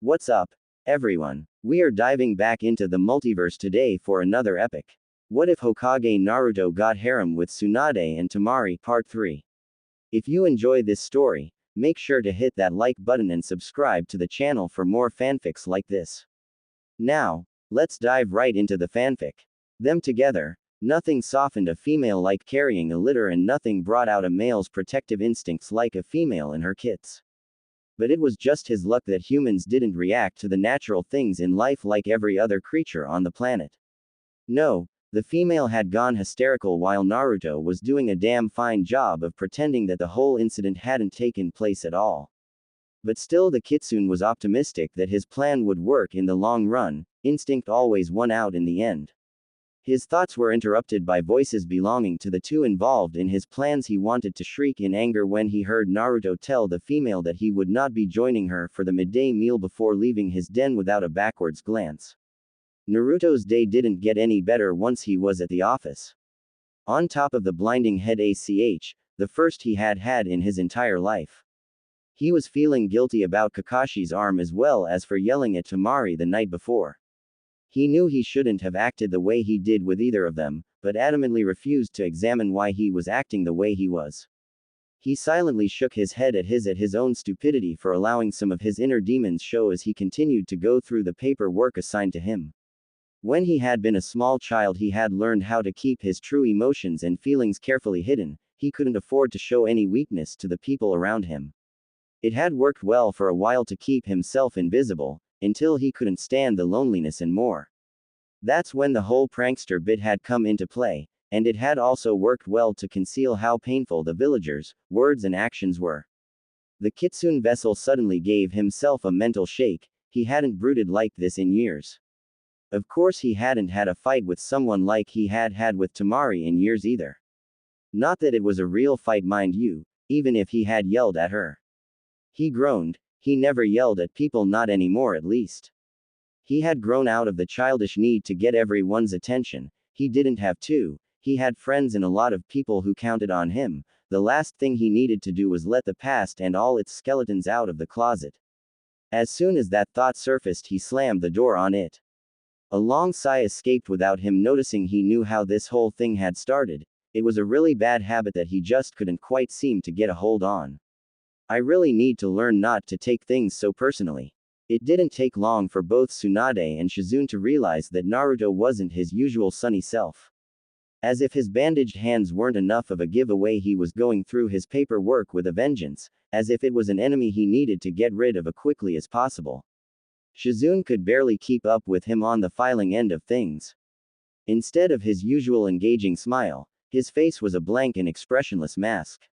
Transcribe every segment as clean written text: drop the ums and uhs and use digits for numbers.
What's up, everyone? We are diving back into the multiverse today for another epic. What if Hokage Naruto got Harem with Tsunade and Temari Part 3? If you enjoy this story, make sure to hit that like button and subscribe to the channel for more fanfics like this. Now, let's dive right into the fanfic. Them together, nothing softened a female like carrying a litter, and nothing brought out a male's protective instincts like a female in her kits. But it was just his luck that humans didn't react to the natural things in life like every other creature on the planet. No, the female had gone hysterical while Naruto was doing a damn fine job of pretending that the whole incident hadn't taken place at all. But still, the Kitsune was optimistic that his plan would work in the long run. Instinct always won out in the end. His thoughts were interrupted by voices belonging to the two involved in his plans. He wanted to shriek in anger when he heard Naruto tell the female that he would not be joining her for the midday meal before leaving his den without a backwards glance. Naruto's day didn't get any better once he was at the office. On top of the blinding headache, the first he had had in his entire life. He was feeling guilty about Kakashi's arm as well as for yelling at Temari the night before. He knew he shouldn't have acted the way he did with either of them, but adamantly refused to examine why he was acting the way he was. He silently shook his head at his own stupidity for allowing some of his inner demons show as he continued to go through the paperwork assigned to him. When he had been a small child, he had learned how to keep his true emotions and feelings carefully hidden. He couldn't afford to show any weakness to the people around him. It had worked well for a while to keep himself invisible, until he couldn't stand the loneliness and more. That's when the whole prankster bit had come into play, and it had also worked well to conceal how painful the villagers' words and actions were. The Kitsune vessel suddenly gave himself a mental shake. He hadn't brooded like this in years. Of course, he hadn't had a fight with someone like he had had with Temari in years either. Not that it was a real fight, mind you, even if he had yelled at her. He groaned. He never yelled at people, not anymore at least. He had grown out of the childish need to get everyone's attention. He didn't have to. He had friends and a lot of people who counted on him. The last thing he needed to do was let the past and all its skeletons out of the closet. As soon as that thought surfaced, he slammed the door on it. A long sigh escaped without him noticing. He knew how this whole thing had started. It was a really bad habit that he just couldn't quite seem to get a hold on. I really need to learn not to take things so personally. It didn't take long for both Tsunade and Shizune to realize that Naruto wasn't his usual sunny self. As if his bandaged hands weren't enough of a giveaway, he was going through his paperwork with a vengeance, as if it was an enemy he needed to get rid of as quickly as possible. Shizune could barely keep up with him on the filing end of things. Instead of his usual engaging smile, his face was a blank and expressionless mask.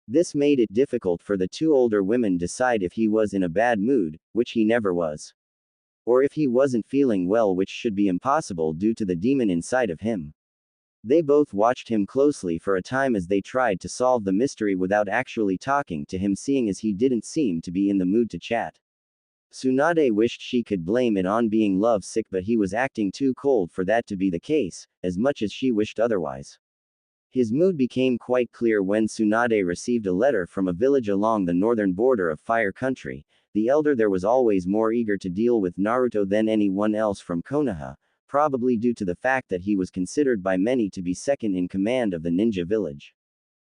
This made it difficult for the two older women decide if he was in a bad mood, which he never was. Or if he wasn't feeling well, which should be impossible due to the demon inside of him. They both watched him closely for a time as they tried to solve the mystery without actually talking to him, seeing as he didn't seem to be in the mood to chat. Tsunade wished she could blame it on being lovesick, but he was acting too cold for that to be the case, as much as she wished otherwise. His mood became quite clear when Tsunade received a letter from a village along the northern border of Fire Country. The elder there was always more eager to deal with Naruto than anyone else from Konoha, probably due to the fact that he was considered by many to be second in command of the ninja village.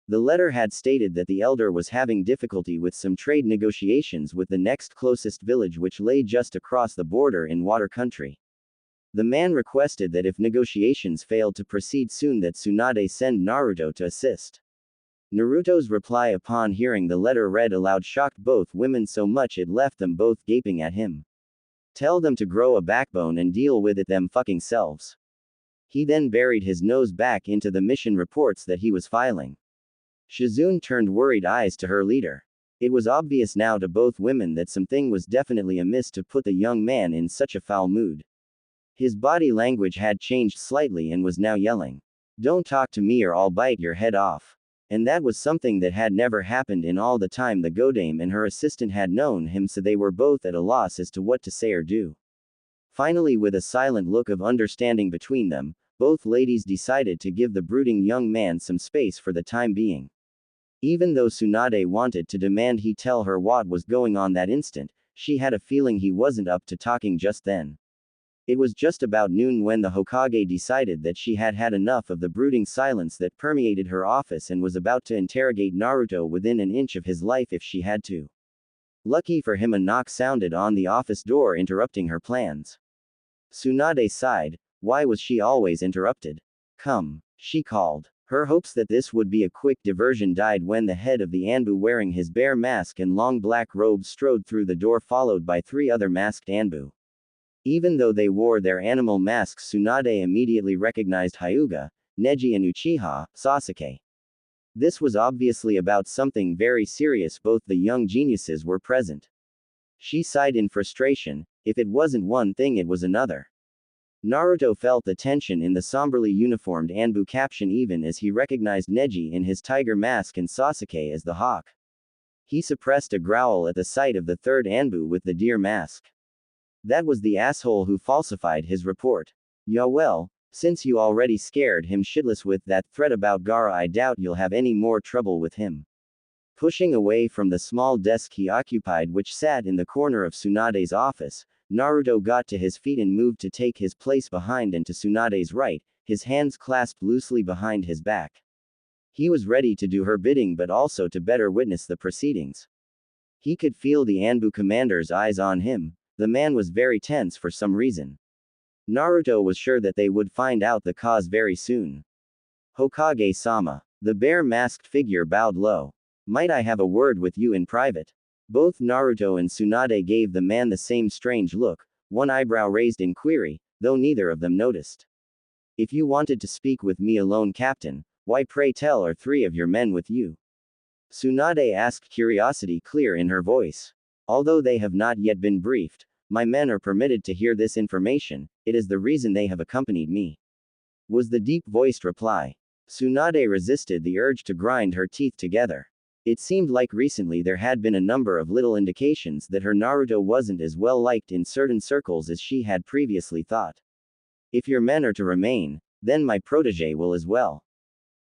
The letter had stated that the elder was having difficulty with some trade negotiations with the next closest village, which lay just across the border in Water Country. The man requested that if negotiations failed to proceed soon, that Tsunade send Naruto to assist. Naruto's reply upon hearing the letter read aloud shocked both women so much it left them both gaping at him. Tell them to grow a backbone and deal with it them fucking selves. He then buried his nose back into the mission reports that he was filing. Shizune turned worried eyes to her leader. It was obvious now to both women that something was definitely amiss to put the young man in such a foul mood. His body language had changed slightly and was now yelling, "Don't talk to me or I'll bite your head off." And that was something that had never happened in all the time the Godame and her assistant had known him, so they were both at a loss as to what to say or do. Finally, with a silent look of understanding between them, both ladies decided to give the brooding young man some space for the time being. Even though Tsunade wanted to demand he tell her what was going on that instant, she had a feeling he wasn't up to talking just then. It was just about noon when the Hokage decided that she had had enough of the brooding silence that permeated her office and was about to interrogate Naruto within an inch of his life if she had to. Lucky for him, a knock sounded on the office door, interrupting her plans. Tsunade sighed. Why was she always interrupted? Come, she called. Her hopes that this would be a quick diversion died when the head of the Anbu, wearing his bear mask and long black robe, strode through the door, followed by 3 other masked Anbu. Even though they wore their animal masks, Tsunade immediately recognized Hyuga, Neji, and Uchiha Sasuke. This was obviously about something very serious. Both the young geniuses were present. She sighed in frustration. If it wasn't one thing, it was another. Naruto felt the tension in the somberly uniformed Anbu caption even as he recognized Neji in his tiger mask and Sasuke as the hawk. He suppressed a growl at the sight of the third Anbu with the deer mask. That was the asshole who falsified his report. Yeah, well, since you already scared him shitless with that threat about Gaara, I doubt you'll have any more trouble with him. Pushing away from the small desk he occupied, which sat in the corner of Tsunade's office, Naruto got to his feet and moved to take his place behind and to Tsunade's right, his hands clasped loosely behind his back. He was ready to do her bidding but also to better witness the proceedings. He could feel the Anbu commander's eyes on him. The man was very tense for some reason. Naruto was sure that they would find out the cause very soon. Hokage-sama. The bear-masked figure bowed low. Might I have a word with you in private? Both Naruto and Tsunade gave the man the same strange look, one eyebrow raised in query, though neither of them noticed. If you wanted to speak with me alone, Captain, why pray tell are 3 of your men with you? Tsunade asked, curiosity clear in her voice. Although they have not yet been briefed, my men are permitted to hear this information. It is the reason they have accompanied me, was the deep-voiced reply. Tsunade resisted the urge to grind her teeth together. It seemed like recently there had been a number of little indications that her Naruto wasn't as well liked in certain circles as she had previously thought. If your men are to remain, then my protege will as well,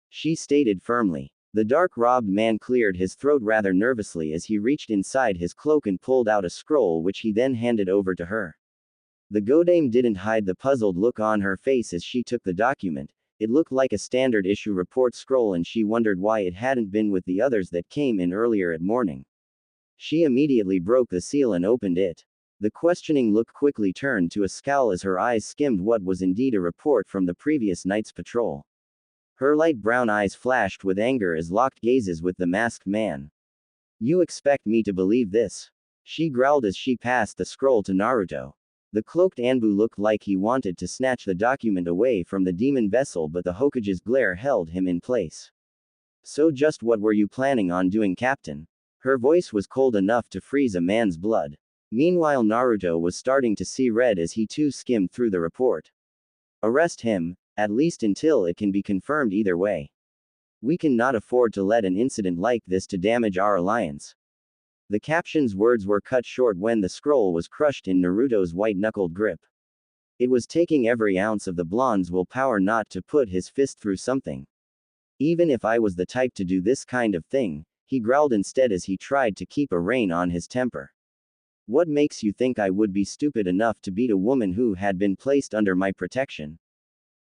she stated firmly. The dark-robed man cleared his throat rather nervously as he reached inside his cloak and pulled out a scroll, which he then handed over to her. The Godame didn't hide the puzzled look on her face as she took the document. It looked like a standard issue report scroll, and she wondered why it hadn't been with the others that came in earlier at morning. She immediately broke the seal and opened it. The questioning look quickly turned to a scowl as her eyes skimmed what was indeed a report from the previous night's patrol. Her light brown eyes flashed with anger as locked gazes with the masked man. You expect me to believe this? She growled as she passed the scroll to Naruto. The cloaked Anbu looked like he wanted to snatch the document away from the demon vessel, but the Hokage's glare held him in place. So just what were you planning on doing, Captain? Her voice was cold enough to freeze a man's blood. Meanwhile, Naruto was starting to see red as he too skimmed through the report. Arrest him, at least until it can be confirmed either way. We cannot afford to let an incident like this to damage our alliance. The caption's words were cut short when the scroll was crushed in Naruto's white-knuckled grip. It was taking every ounce of the blonde's willpower not to put his fist through something. Even if I was the type to do this kind of thing, he growled instead as he tried to keep a rein on his temper. What makes you think I would be stupid enough to beat a woman who had been placed under my protection?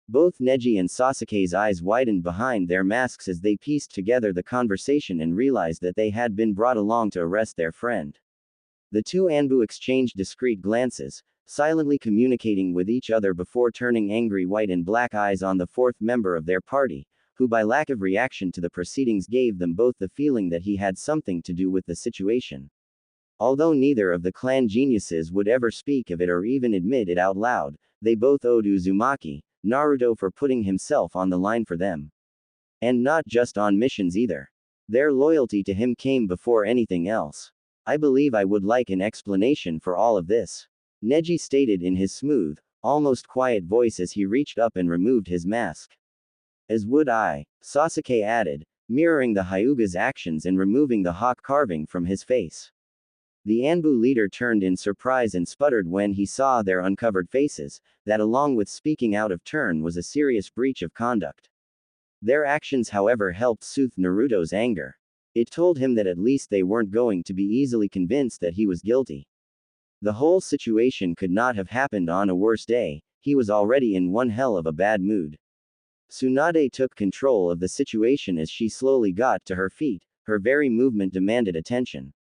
Both Neji and Sasuke's eyes widened behind their masks as they pieced together the conversation and realized that they had been brought along to arrest their friend. The 2 Anbu exchanged discreet glances, silently communicating with each other before turning angry white and black eyes on the 4th member of their party, who by lack of reaction to the proceedings gave them both the feeling that he had something to do with the situation. Although neither of the clan geniuses would ever speak of it or even admit it out loud, they both owed Uzumaki, Naruto, for putting himself on the line for them. And not just on missions either. Their loyalty to him came before anything else. I believe I would like an explanation for all of this, Neji stated in his smooth, almost quiet voice as he reached up and removed his mask. As would I, Sasuke added, mirroring the Hyuga's actions and removing the hawk carving from his face. The Anbu leader turned in surprise and sputtered when he saw their uncovered faces. That, along with speaking out of turn, was a serious breach of conduct. Their actions, however, helped soothe Naruto's anger. It told him that at least they weren't going to be easily convinced that he was guilty. The whole situation could not have happened on a worse day. He was already in one hell of a bad mood. Tsunade took control of the situation as she slowly got to her feet. Her very movement demanded attention.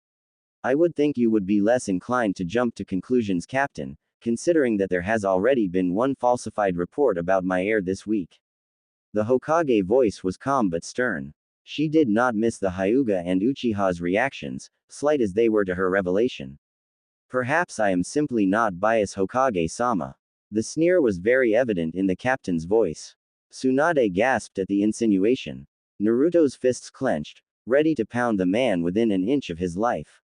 I would think you would be less inclined to jump to conclusions, Captain, considering that there has already been one falsified report about my heir this week. The Hokage voice was calm but stern. She did not miss the Hyuga and Uchiha's reactions, slight as they were to her revelation. Perhaps I am simply not biased, Hokage-sama. The sneer was very evident in the captain's voice. Tsunade gasped at the insinuation. Naruto's fists clenched, ready to pound the man within an inch of his life.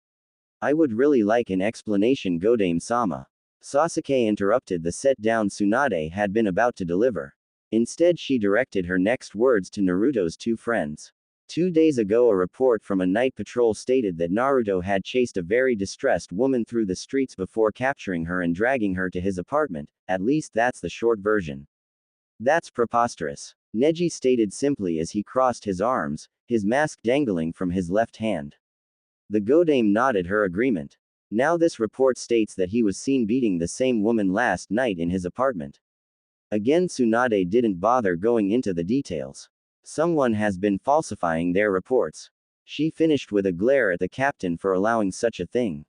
I would really like an explanation, Godame-sama. Sasuke interrupted the set-down Tsunade had been about to deliver. Instead, she directed her next words to Naruto's two friends. 2 days ago, a report from a night patrol stated that Naruto had chased a very distressed woman through the streets before capturing her and dragging her to his apartment. At least that's the short version. That's preposterous, Neji stated simply as he crossed his arms, his mask dangling from his left hand. The Godame nodded her agreement. Now this report states that he was seen beating the same woman last night in his apartment. Again, Tsunade didn't bother going into the details. Someone has been falsifying their reports. She finished with a glare at the captain for allowing such a thing.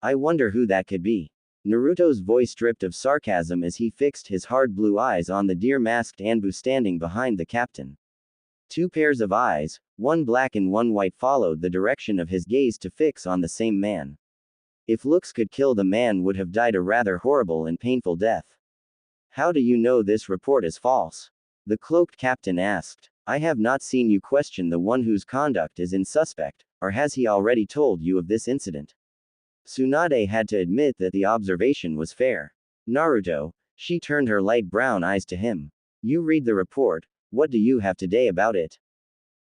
I wonder who that could be. Naruto's voice dripped of sarcasm as he fixed his hard blue eyes on the deer-masked Anbu standing behind the captain. 2 pairs of eyes, one black and one white, followed the direction of his gaze to fix on the same man. If looks could kill, the man would have died a rather horrible and painful death. How do you know this report is false? The cloaked captain asked. I have not seen you question the one whose conduct is in suspect, or has he already told you of this incident? Tsunade had to admit that the observation was fair. Naruto, she turned her light brown eyes to him. You read the report, what do you have to say about it?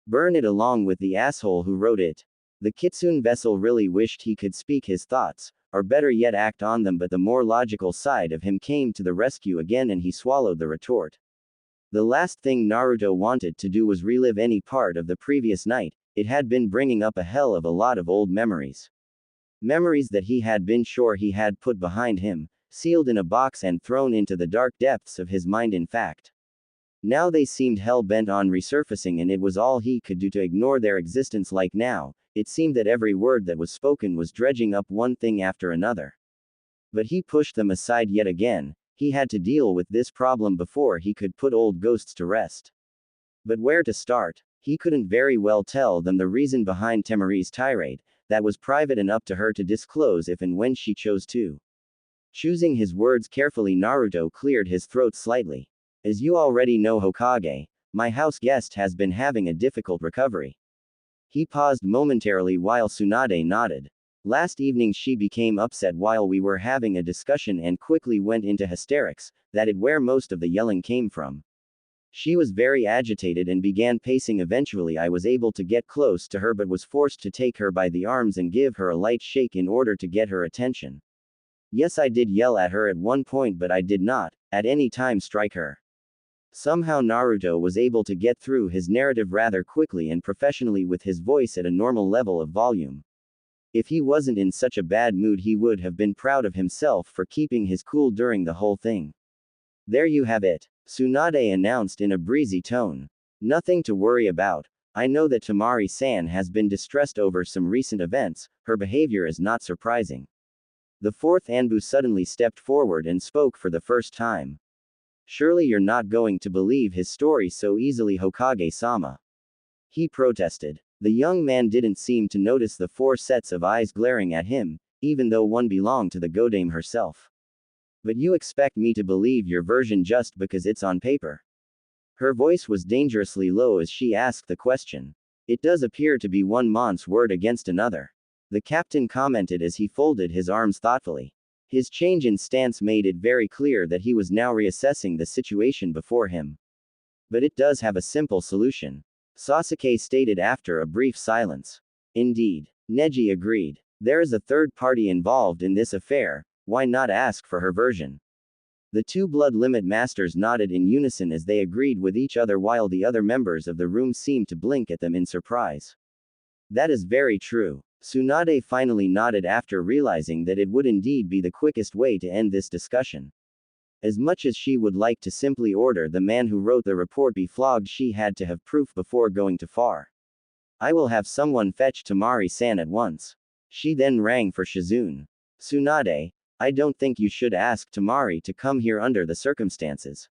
Burn it along with the asshole who wrote it. The Kitsune vessel really wished he could speak his thoughts, or better yet act on them, but the more logical side of him came to the rescue again and he swallowed the retort. The last thing Naruto wanted to do was relive any part of the previous night. It had been bringing up a hell of a lot of old memories. Memories that he had been sure he had put behind him, sealed in a box and thrown into the dark depths of his mind. In fact, now they seemed hell-bent on resurfacing, and it was all he could do to ignore their existence. Like now, it seemed that every word that was spoken was dredging up one thing after another. But he pushed them aside yet again. He had to deal with this problem before he could put old ghosts to rest. But where to start? He couldn't very well tell them the reason behind Temari's tirade. That was private and up to her to disclose if and when she chose to. Choosing his words carefully, Naruto cleared his throat slightly. As you already know, Hokage, my house guest has been having a difficult recovery. He paused momentarily while Tsunade nodded. Last evening she became upset while we were having a discussion and quickly went into hysterics. That is where most of the yelling came from. She was very agitated and began pacing. Eventually I was able to get close to her but was forced to take her by the arms and give her a light shake in order to get her attention. Yes, I did yell at her at one point, but I did not, at any time, strike her. Somehow Naruto was able to get through his narrative rather quickly and professionally with his voice at a normal level of volume. If he wasn't in such a bad mood, he would have been proud of himself for keeping his cool during the whole thing. There you have it, Tsunade announced in a breezy tone. Nothing to worry about. I know that Temari-san has been distressed over some recent events. Her behavior is not surprising. The fourth Anbu suddenly stepped forward and spoke for the first time. Surely you're not going to believe his story so easily, Hokage-sama. He protested. The young man didn't seem to notice the 4 sets of eyes glaring at him, even though one belonged to the Godame herself. But you expect me to believe your version just because it's on paper? Her voice was dangerously low as she asked the question. It does appear to be one man's word against another. The captain commented as he folded his arms thoughtfully. His change in stance made it very clear that he was now reassessing the situation before him. But it does have a simple solution, Sasuke stated after a brief silence. Indeed, Neji agreed. There is a third party involved in this affair. Why not ask for her version? The 2 blood limit masters nodded in unison as they agreed with each other while the other members of the room seemed to blink at them in surprise. That is very true. Tsunade finally nodded after realizing that it would indeed be the quickest way to end this discussion. As much as she would like to simply order the man who wrote the report be flogged, she had to have proof before going too far. I will have someone fetch Temari-san at once. She then rang for Shizune. Tsunade, I don't think you should ask Temari to come here under the circumstances.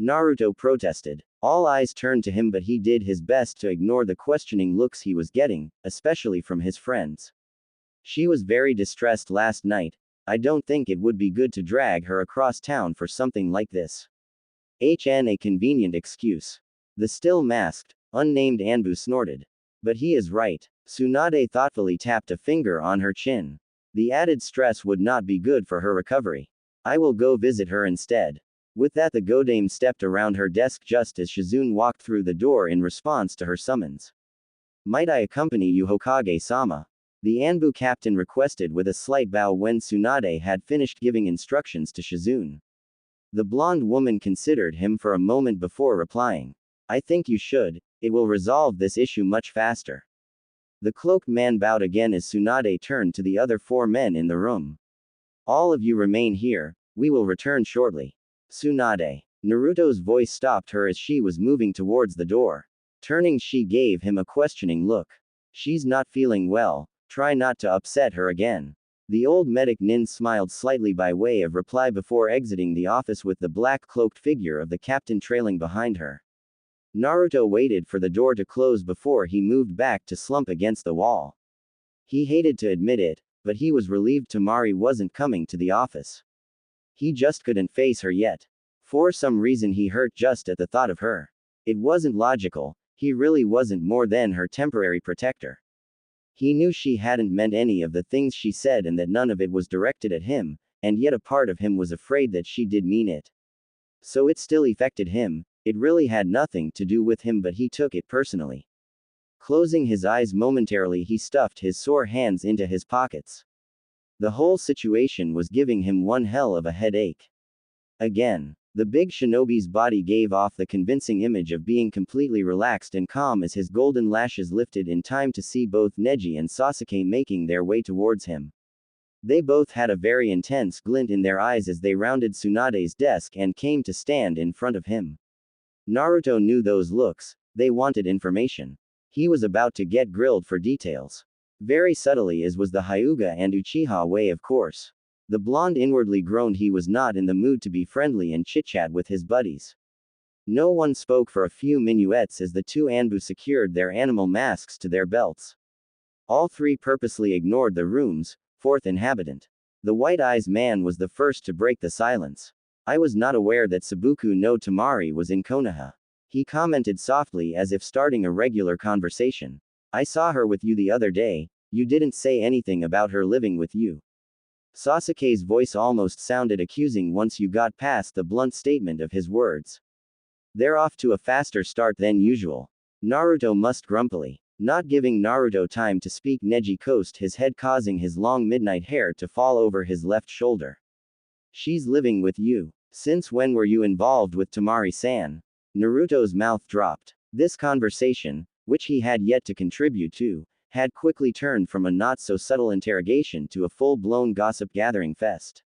Naruto protested. All eyes turned to him, but he did his best to ignore the questioning looks he was getting, especially from his friends. She was very distressed last night. I don't think it would be good to drag her across town for something like this. A convenient excuse. The still masked, unnamed Anbu snorted. But he is right. Tsunade thoughtfully tapped a finger on her chin. The added stress would not be good for her recovery. I will go visit her instead. With that, the Godame stepped around her desk just as Shizune walked through the door in response to her summons. Might I accompany you, Hokage-sama? The Anbu captain requested with a slight bow when Tsunade had finished giving instructions to Shizune. The blonde woman considered him for a moment before replying. I think you should. It will resolve this issue much faster. The cloaked man bowed again as Tsunade turned to the other 4 men in the room. All of you remain here, we will return shortly. Tsunade. Naruto's voice stopped her as she was moving towards the door. Turning, she gave him a questioning look. She's not feeling well, try not to upset her again. The old medic nin smiled slightly by way of reply before exiting the office with the black cloaked figure of the captain trailing behind her. Naruto waited for the door to close before he moved back to slump against the wall. He hated to admit it, but he was relieved Temari wasn't coming to the office. He just couldn't face her yet. For some reason he hurt just at the thought of her. It wasn't logical, he really wasn't more than her temporary protector. He knew she hadn't meant any of the things she said and that none of it was directed at him, and yet a part of him was afraid that she did mean it. So it still affected him. It really had nothing to do with him, but he took it personally. Closing his eyes momentarily, he stuffed his sore hands into his pockets. The whole situation was giving him one hell of a headache. Again, the big shinobi's body gave off the convincing image of being completely relaxed and calm as his golden lashes lifted in time to see both Neji and Sasuke making their way towards him. They both had a very intense glint in their eyes as they rounded Tsunade's desk and came to stand in front of him. Naruto knew those looks, they wanted information. He was about to get grilled for details. Very subtly, as was the Hyuga and Uchiha way, of course. The blonde inwardly groaned he was not in the mood to be friendly and chit-chat with his buddies. No one spoke for a few minuets as the 2 Anbu secured their animal masks to their belts. All 3 purposely ignored the room's 4th inhabitant. The white-eyes man was the first to break the silence. I was not aware that Sabuku no Temari was in Konoha. He commented softly as if starting a regular conversation. I saw her with you the other day, you didn't say anything about her living with you. Sasuke's voice almost sounded accusing once you got past the blunt statement of his words. They're off to a faster start than usual. Naruto mused grumpily. Not giving Naruto time to speak, Neji coased his head, causing his long midnight hair to fall over his left shoulder. She's living with you. Since when were you involved with Temari-san? Naruto's mouth dropped. This conversation, which he had yet to contribute to, had quickly turned from a not-so-subtle interrogation to a full-blown gossip-gathering fest.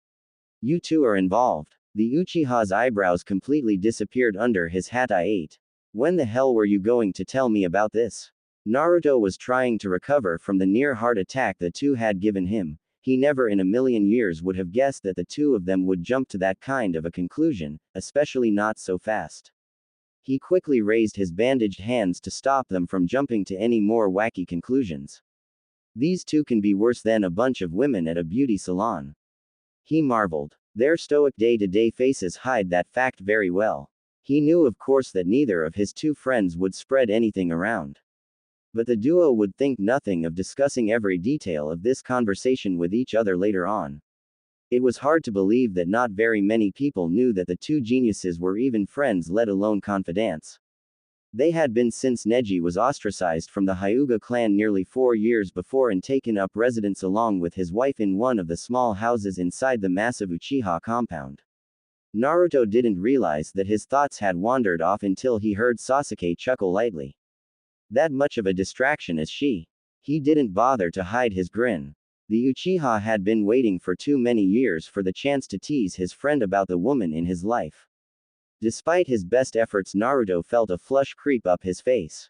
You two are involved. The Uchiha's eyebrows completely disappeared under his hat. I ate. When the hell were you going to tell me about this? Naruto was trying to recover from the near-heart attack the 2 had given him. He never in a million years would have guessed that the 2 of them would jump to that kind of a conclusion, especially not so fast. He quickly raised his bandaged hands to stop them from jumping to any more wacky conclusions. These 2 can be worse than a bunch of women at a beauty salon. He marveled. Their stoic day-to-day faces hide that fact very well. He knew, of course, that neither of his 2 friends would spread anything around. But the duo would think nothing of discussing every detail of this conversation with each other later on. It was hard to believe that not very many people knew that the 2 geniuses were even friends, let alone confidants. They had been since Neji was ostracized from the Hyuga clan nearly 4 years before and taken up residence along with his wife in one of the small houses inside the massive Uchiha compound. Naruto didn't realize that his thoughts had wandered off until he heard Sasuke chuckle lightly. That much of a distraction is she? He didn't bother to hide his grin. The Uchiha had been waiting for too many years for the chance to tease his friend about the woman in his life. Despite his best efforts, Naruto felt a flush creep up his face.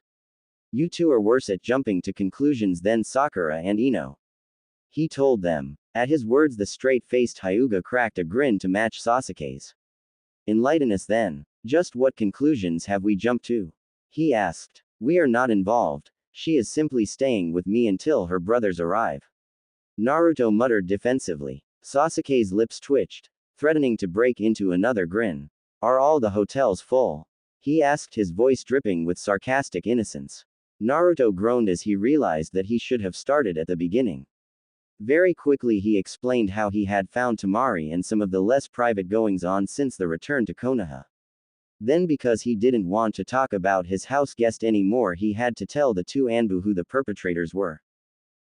You two are worse at jumping to conclusions than Sakura and Ino. He told them. At his words, the straight-faced Hyuga cracked a grin to match Sasuke's. Enlighten us then. Just what conclusions have we jumped to? He asked. We are not involved. She is simply staying with me until her brothers arrive. Naruto muttered defensively. Sasuke's lips twitched, threatening to break into another grin. Are all the hotels full? He asked, his voice dripping with sarcastic innocence. Naruto groaned as he realized that he should have started at the beginning. Very quickly he explained how he had found Temari and some of the less private goings-on since the return to Konoha. Then, because he didn't want to talk about his house guest anymore, he had to tell the two Anbu who the perpetrators were.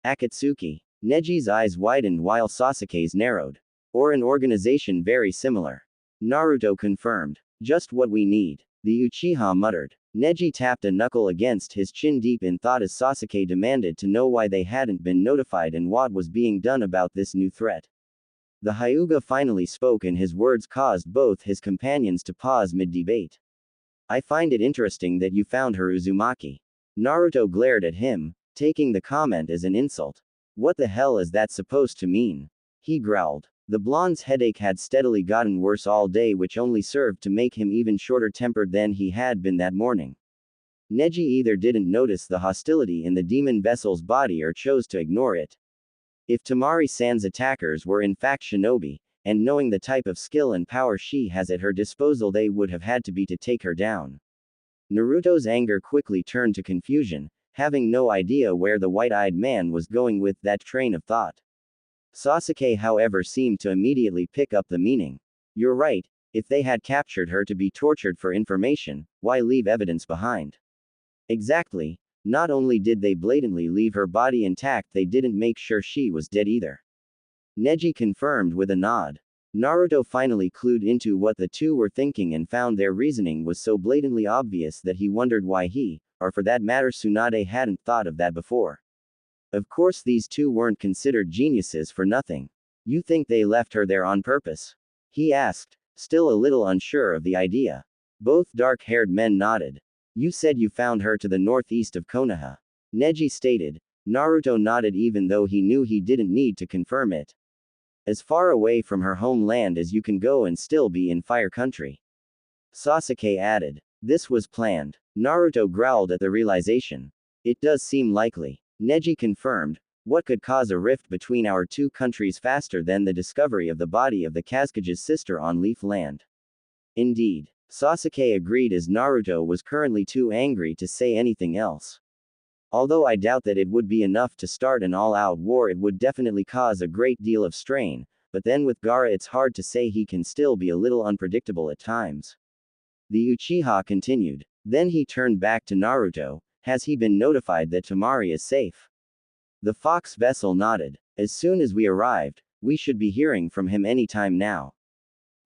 Akatsuki. Neji's eyes widened while Sasuke's narrowed. Or an organization very similar. Naruto confirmed. Just what we need. The Uchiha muttered. Neji tapped a knuckle against his chin, deep in thought, as Sasuke demanded to know why they hadn't been notified and what was being done about this new threat. The Hyuga finally spoke, and his words caused both his companions to pause mid-debate. I find it interesting that you found her Uzumaki. Naruto glared at him, taking the comment as an insult. What the hell is that supposed to mean? He growled. The blonde's headache had steadily gotten worse all day, which only served to make him even shorter-tempered than he had been that morning. Neji either didn't notice the hostility in the demon vessel's body or chose to ignore it. If Temari-san's attackers were in fact shinobi, and knowing the type of skill and power she has at her disposal, they would have had to be to take her down. Naruto's anger quickly turned to confusion, having no idea where the white-eyed man was going with that train of thought. Sasuke, however, seemed to immediately pick up the meaning. You're right, if they had captured her to be tortured for information, why leave evidence behind? Exactly. Not only did they blatantly leave her body intact, they didn't make sure she was dead either. Neji confirmed with a nod. Naruto finally clued into what the two were thinking and found their reasoning was so blatantly obvious that he wondered why he, or for that matter Tsunade, hadn't thought of that before. Of course, these two weren't considered geniuses for nothing. You think they left her there on purpose? He asked, still a little unsure of the idea. Both dark-haired men nodded. You said you found her to the northeast of Konoha. Neji stated. Naruto nodded, even though he knew he didn't need to confirm it. As far away from her homeland as you can go and still be in Fire Country. Sasuke added. This was planned. Naruto growled at the realization. It does seem likely. Neji confirmed. What could cause a rift between our two countries faster than the discovery of the body of the Kazukage's sister on Leaf Land? Indeed. Sasuke agreed, as Naruto was currently too angry to say anything else. Although I doubt that it would be enough to start an all-out war, it would definitely cause a great deal of strain, but then with Gaara it's hard to say. He can still be a little unpredictable at times. The Uchiha continued. Then he turned back to Naruto. Has he been notified that Temari is safe? The Fox vessel nodded. As soon as we arrived, we should be hearing from him any time now.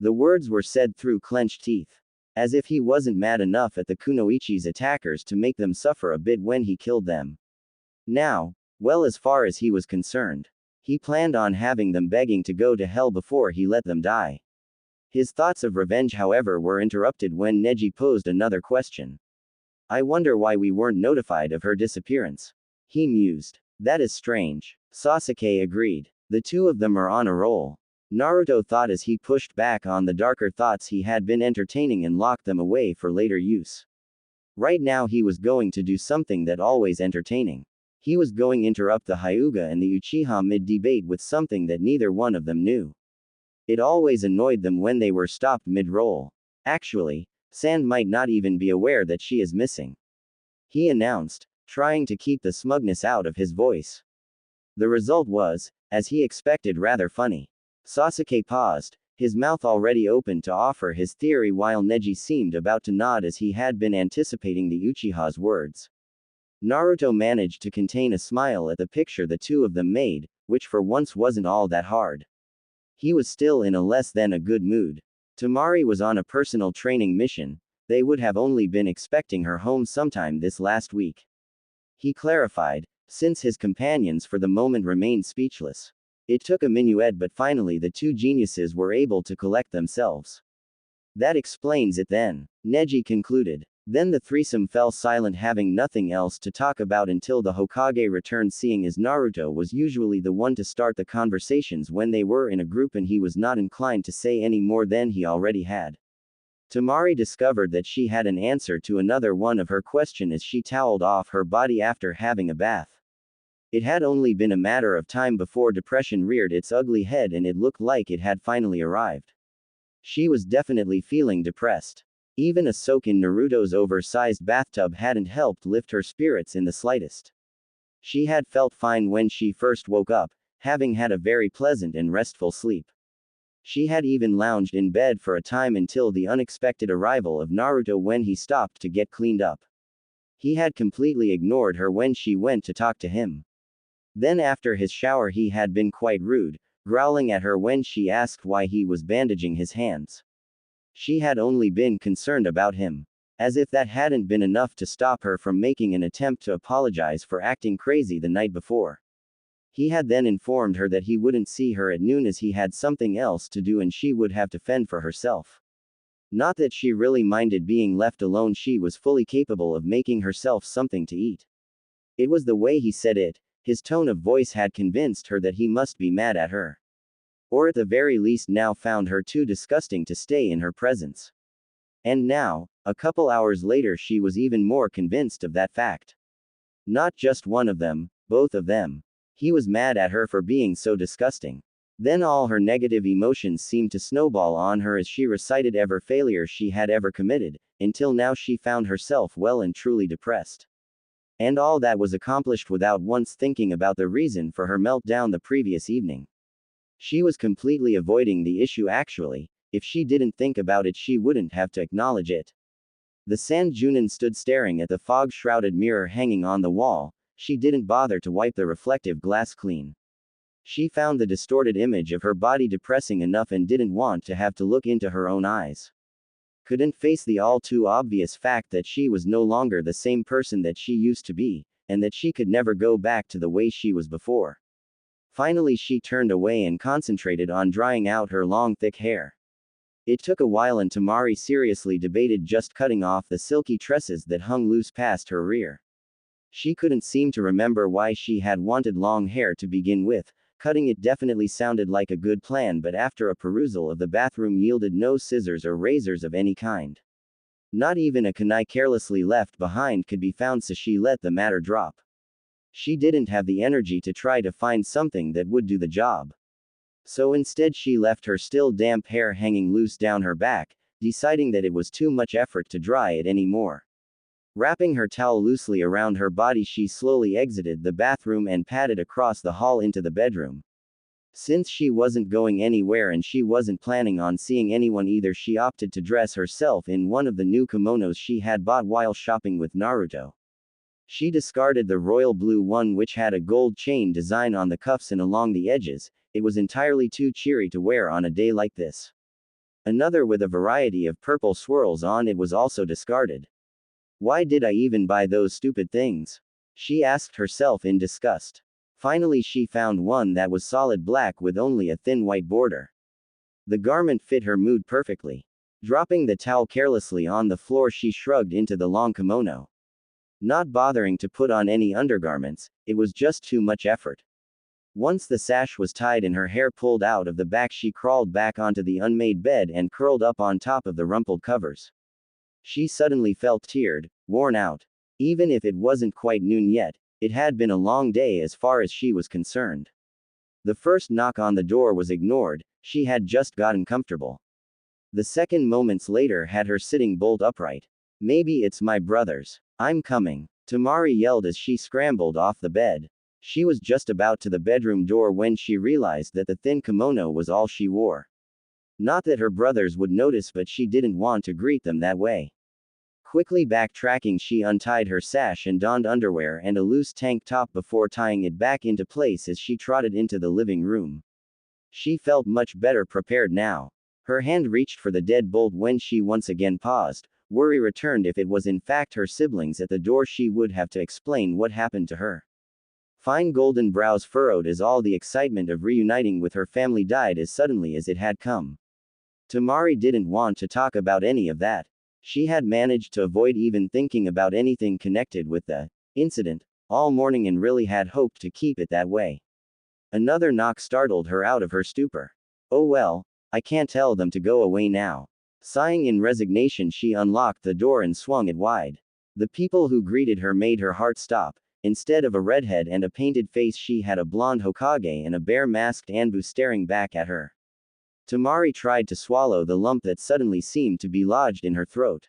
The words were said through clenched teeth. As if he wasn't mad enough at the Kunoichi's attackers to make them suffer a bit when he killed them. Now, well, as far as he was concerned, he planned on having them begging to go to hell before he let them die. His thoughts of revenge, however, were interrupted when Neji posed another question. I wonder why we weren't notified of her disappearance. He mused. That is strange. Sasuke agreed. The two of them are on a roll. Naruto thought as he pushed back on the darker thoughts he had been entertaining and locked them away for later use. Right now he was going to do something that always entertaining. He was going to interrupt the Hyuga and the Uchiha mid-debate with something that neither one of them knew. It always annoyed them when they were stopped mid-roll. Actually, Sand might not even be aware that she is missing. He announced, trying to keep the smugness out of his voice. The result was, as he expected, rather funny. Sasuke paused, his mouth already open to offer his theory, while Neji seemed about to nod as he had been anticipating the Uchiha's words. Naruto managed to contain a smile at the picture the two of them made, which for once wasn't all that hard. He was still in a less than a good mood. Temari was on a personal training mission. They would have only been expecting her home sometime this last week. He clarified, since his companions for the moment remained speechless. It took a minuet, but finally the two geniuses were able to collect themselves. That explains it then, Neji concluded. Then the threesome fell silent, having nothing else to talk about until the Hokage returned, seeing as Naruto was usually the one to start the conversations when they were in a group and he was not inclined to say any more than he already had. Temari discovered that she had an answer to another one of her questions as she toweled off her body after having a bath. It had only been a matter of time before depression reared its ugly head and it looked like it had finally arrived. She was definitely feeling depressed. Even a soak in Naruto's oversized bathtub hadn't helped lift her spirits in the slightest. She had felt fine when she first woke up, having had a very pleasant and restful sleep. She had even lounged in bed for a time until the unexpected arrival of Naruto when he stopped to get cleaned up. He had completely ignored her when she went to talk to him. Then after his shower he had been quite rude, growling at her when she asked why he was bandaging his hands. She had only been concerned about him. As if that hadn't been enough to stop her from making an attempt to apologize for acting crazy the night before. He had then informed her that he wouldn't see her at noon as he had something else to do and she would have to fend for herself. Not that she really minded being left alone, she was fully capable of making herself something to eat. It was the way he said it, his tone of voice had convinced her that he must be mad at her. Or at the very least now found her too disgusting to stay in her presence. And now, a couple hours later, she was even more convinced of that fact. Not just one of them, both of them. He was mad at her for being so disgusting. Then all her negative emotions seemed to snowball on her as she recited every failure she had ever committed, until now she found herself well and truly depressed. And all that was accomplished without once thinking about the reason for her meltdown the previous evening. She was completely avoiding the issue actually. If she didn't think about it she wouldn't have to acknowledge it. The Sanjunin stood staring at the fog-shrouded mirror hanging on the wall. She didn't bother to wipe the reflective glass clean. She found the distorted image of her body depressing enough and didn't want to have to look into her own eyes. Couldn't face the all too obvious fact that she was no longer the same person that she used to be, and that she could never go back to the way she was before. Finally she turned away and concentrated on drying out her long thick hair. It took a while and Temari seriously debated just cutting off the silky tresses that hung loose past her rear. She couldn't seem to remember why she had wanted long hair to begin with. Cutting it definitely sounded like a good plan, but after a perusal of the bathroom yielded no scissors or razors of any kind. Not even a kunai carelessly left behind could be found, so she let the matter drop. She didn't have the energy to try to find something that would do the job. So instead she left her still damp hair hanging loose down her back, deciding that it was too much effort to dry it anymore. Wrapping her towel loosely around her body she slowly exited the bathroom and padded across the hall into the bedroom. Since she wasn't going anywhere and she wasn't planning on seeing anyone either, she opted to dress herself in one of the new kimonos she had bought while shopping with Naruto. She discarded the royal blue one which had a gold chain design on the cuffs and along the edges. It was entirely too cheery to wear on a day like this. Another with a variety of purple swirls on it was also discarded. Why did I even buy those stupid things? She asked herself in disgust. Finally she found one that was solid black with only a thin white border. The garment fit her mood perfectly. Dropping the towel carelessly on the floor she shrugged into the long kimono. Not bothering to put on any undergarments, it was just too much effort. Once the sash was tied and her hair pulled out of the back she crawled back onto the unmade bed and curled up on top of the rumpled covers. She suddenly felt tired, worn out. Even if it wasn't quite noon yet, it had been a long day as far as she was concerned. The first knock on the door was ignored, she had just gotten comfortable. The second moments later had her sitting bolt upright. Maybe it's my brothers. I'm coming. Temari yelled as she scrambled off the bed. She was just about to the bedroom door when she realized that the thin kimono was all she wore. Not that her brothers would notice, but she didn't want to greet them that way. Quickly backtracking, she untied her sash and donned underwear and a loose tank top before tying it back into place as she trotted into the living room. She felt much better prepared now. Her hand reached for the deadbolt when she once again paused. Worry returned. If it was in fact her siblings at the door, she would have to explain what happened to her. fine golden brows furrowed as all the excitement of reuniting with her family died as suddenly as it had come. Temari didn't want to talk about any of that. She had managed to avoid even thinking about anything connected with the incident all morning and really had hoped to keep it that way. Another knock startled her out of her stupor. Oh well, I can't tell them to go away now. Sighing in resignation, she unlocked the door and swung it wide. The people who greeted her made her heart stop. Instead of a redhead and a painted face, she had a blonde Hokage and a bare-masked Anbu staring back at her. Temari tried to swallow the lump that suddenly seemed to be lodged in her throat.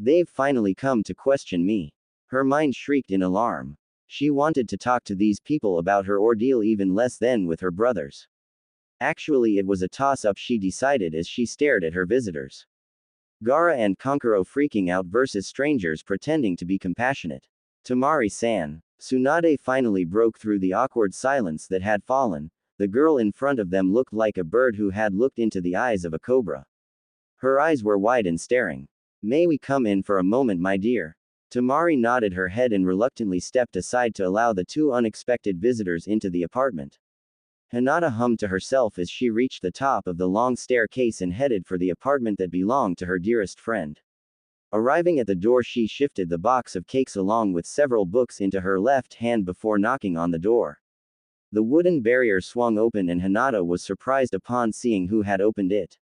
They've finally come to question me. Her mind shrieked in alarm. She wanted to talk to these people about her ordeal even less than with her brothers. Actually, it was a toss-up, she decided as she stared at her visitors. Gaara and Kankuro freaking out versus strangers pretending to be compassionate. Temari-san. Tsunade finally broke through the awkward silence that had fallen. The girl in front of them looked like a bird who had looked into the eyes of a cobra. Her eyes were wide and staring. May we come in for a moment, my dear? Temari nodded her head and reluctantly stepped aside to allow the two unexpected visitors into the apartment. Hinata hummed to herself as she reached the top of the long staircase and headed for the apartment that belonged to her dearest friend. Arriving at the door, she shifted the box of cakes along with several books into her left hand before knocking on the door. The wooden barrier swung open and Hinata was surprised upon seeing who had opened it.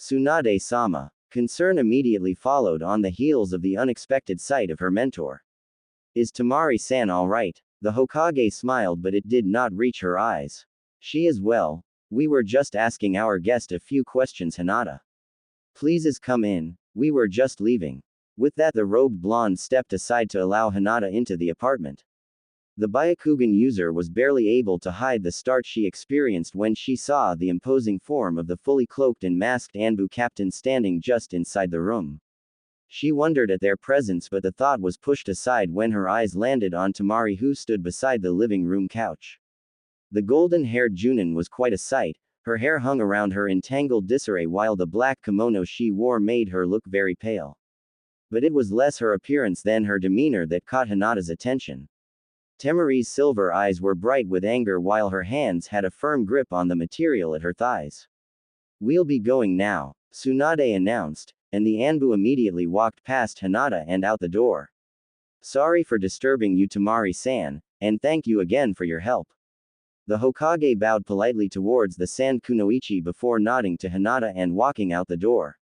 Tsunade-sama. Concern immediately followed on the heels of the unexpected sight of her mentor. Is Temari-san all right? The Hokage smiled, but it did not reach her eyes. She is well. We were just asking our guest a few questions, Hinata. Please come in. We were just leaving. With that, the robed blonde stepped aside to allow Hinata into the apartment. The Byakugan user was barely able to hide the start she experienced when she saw the imposing form of the fully cloaked and masked Anbu captain standing just inside the room. She wondered at their presence, but the thought was pushed aside when her eyes landed on Temari, who stood beside the living room couch. The golden-haired Junin was quite a sight. Her hair hung around her in tangled disarray while the black kimono she wore made her look very pale. But it was less her appearance than her demeanor that caught Hinata's attention. Temari's silver eyes were bright with anger while her hands had a firm grip on the material at her thighs. We'll be going now, Tsunade announced, and the Anbu immediately walked past Hinata and out the door. Sorry for disturbing you, Temari-san, and thank you again for your help. The Hokage bowed politely towards the Sand Kunoichi before nodding to Hinata and walking out the door.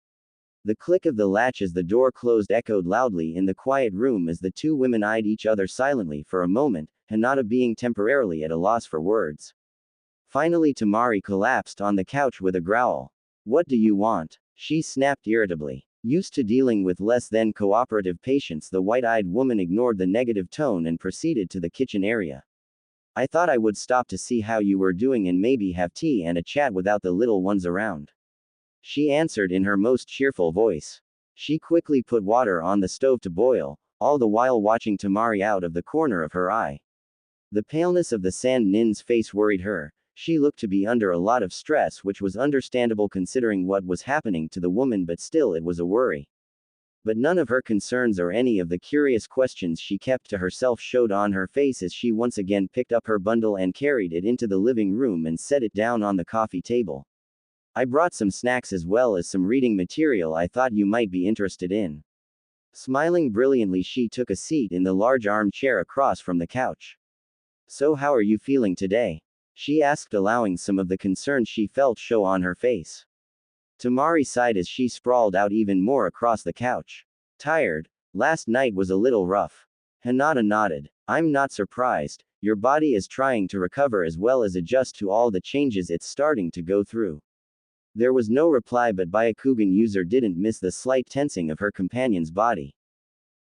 The click of the latch as the door closed echoed loudly in the quiet room as the two women eyed each other silently for a moment, Hinata being temporarily at a loss for words. Finally, Temari collapsed on the couch with a growl. What do you want? She snapped irritably. Used to dealing with less than cooperative patients, the white-eyed woman ignored the negative tone and proceeded to the kitchen area. I thought I would stop to see how you were doing and maybe have tea and a chat without the little ones around. She answered in her most cheerful voice. She quickly put water on the stove to boil, all the while watching Temari out of the corner of her eye. The paleness of the Sand Nin's face worried her. She looked to be under a lot of stress, which was understandable considering what was happening to the woman, but still it was a worry. But none of her concerns or any of the curious questions she kept to herself showed on her face as she once again picked up her bundle and carried it into the living room and set it down on the coffee table. I brought some snacks as well as some reading material I thought you might be interested in. Smiling brilliantly, she took a seat in the large armchair across from the couch. So how are you feeling today? She asked, allowing some of the concern she felt show on her face. Temari sighed as she sprawled out even more across the couch. Tired. Last night was a little rough. Hinata nodded. I'm not surprised. Your body is trying to recover as well as adjust to all the changes it's starting to go through. There was no reply, but Byakugan user didn't miss the slight tensing of her companion's body.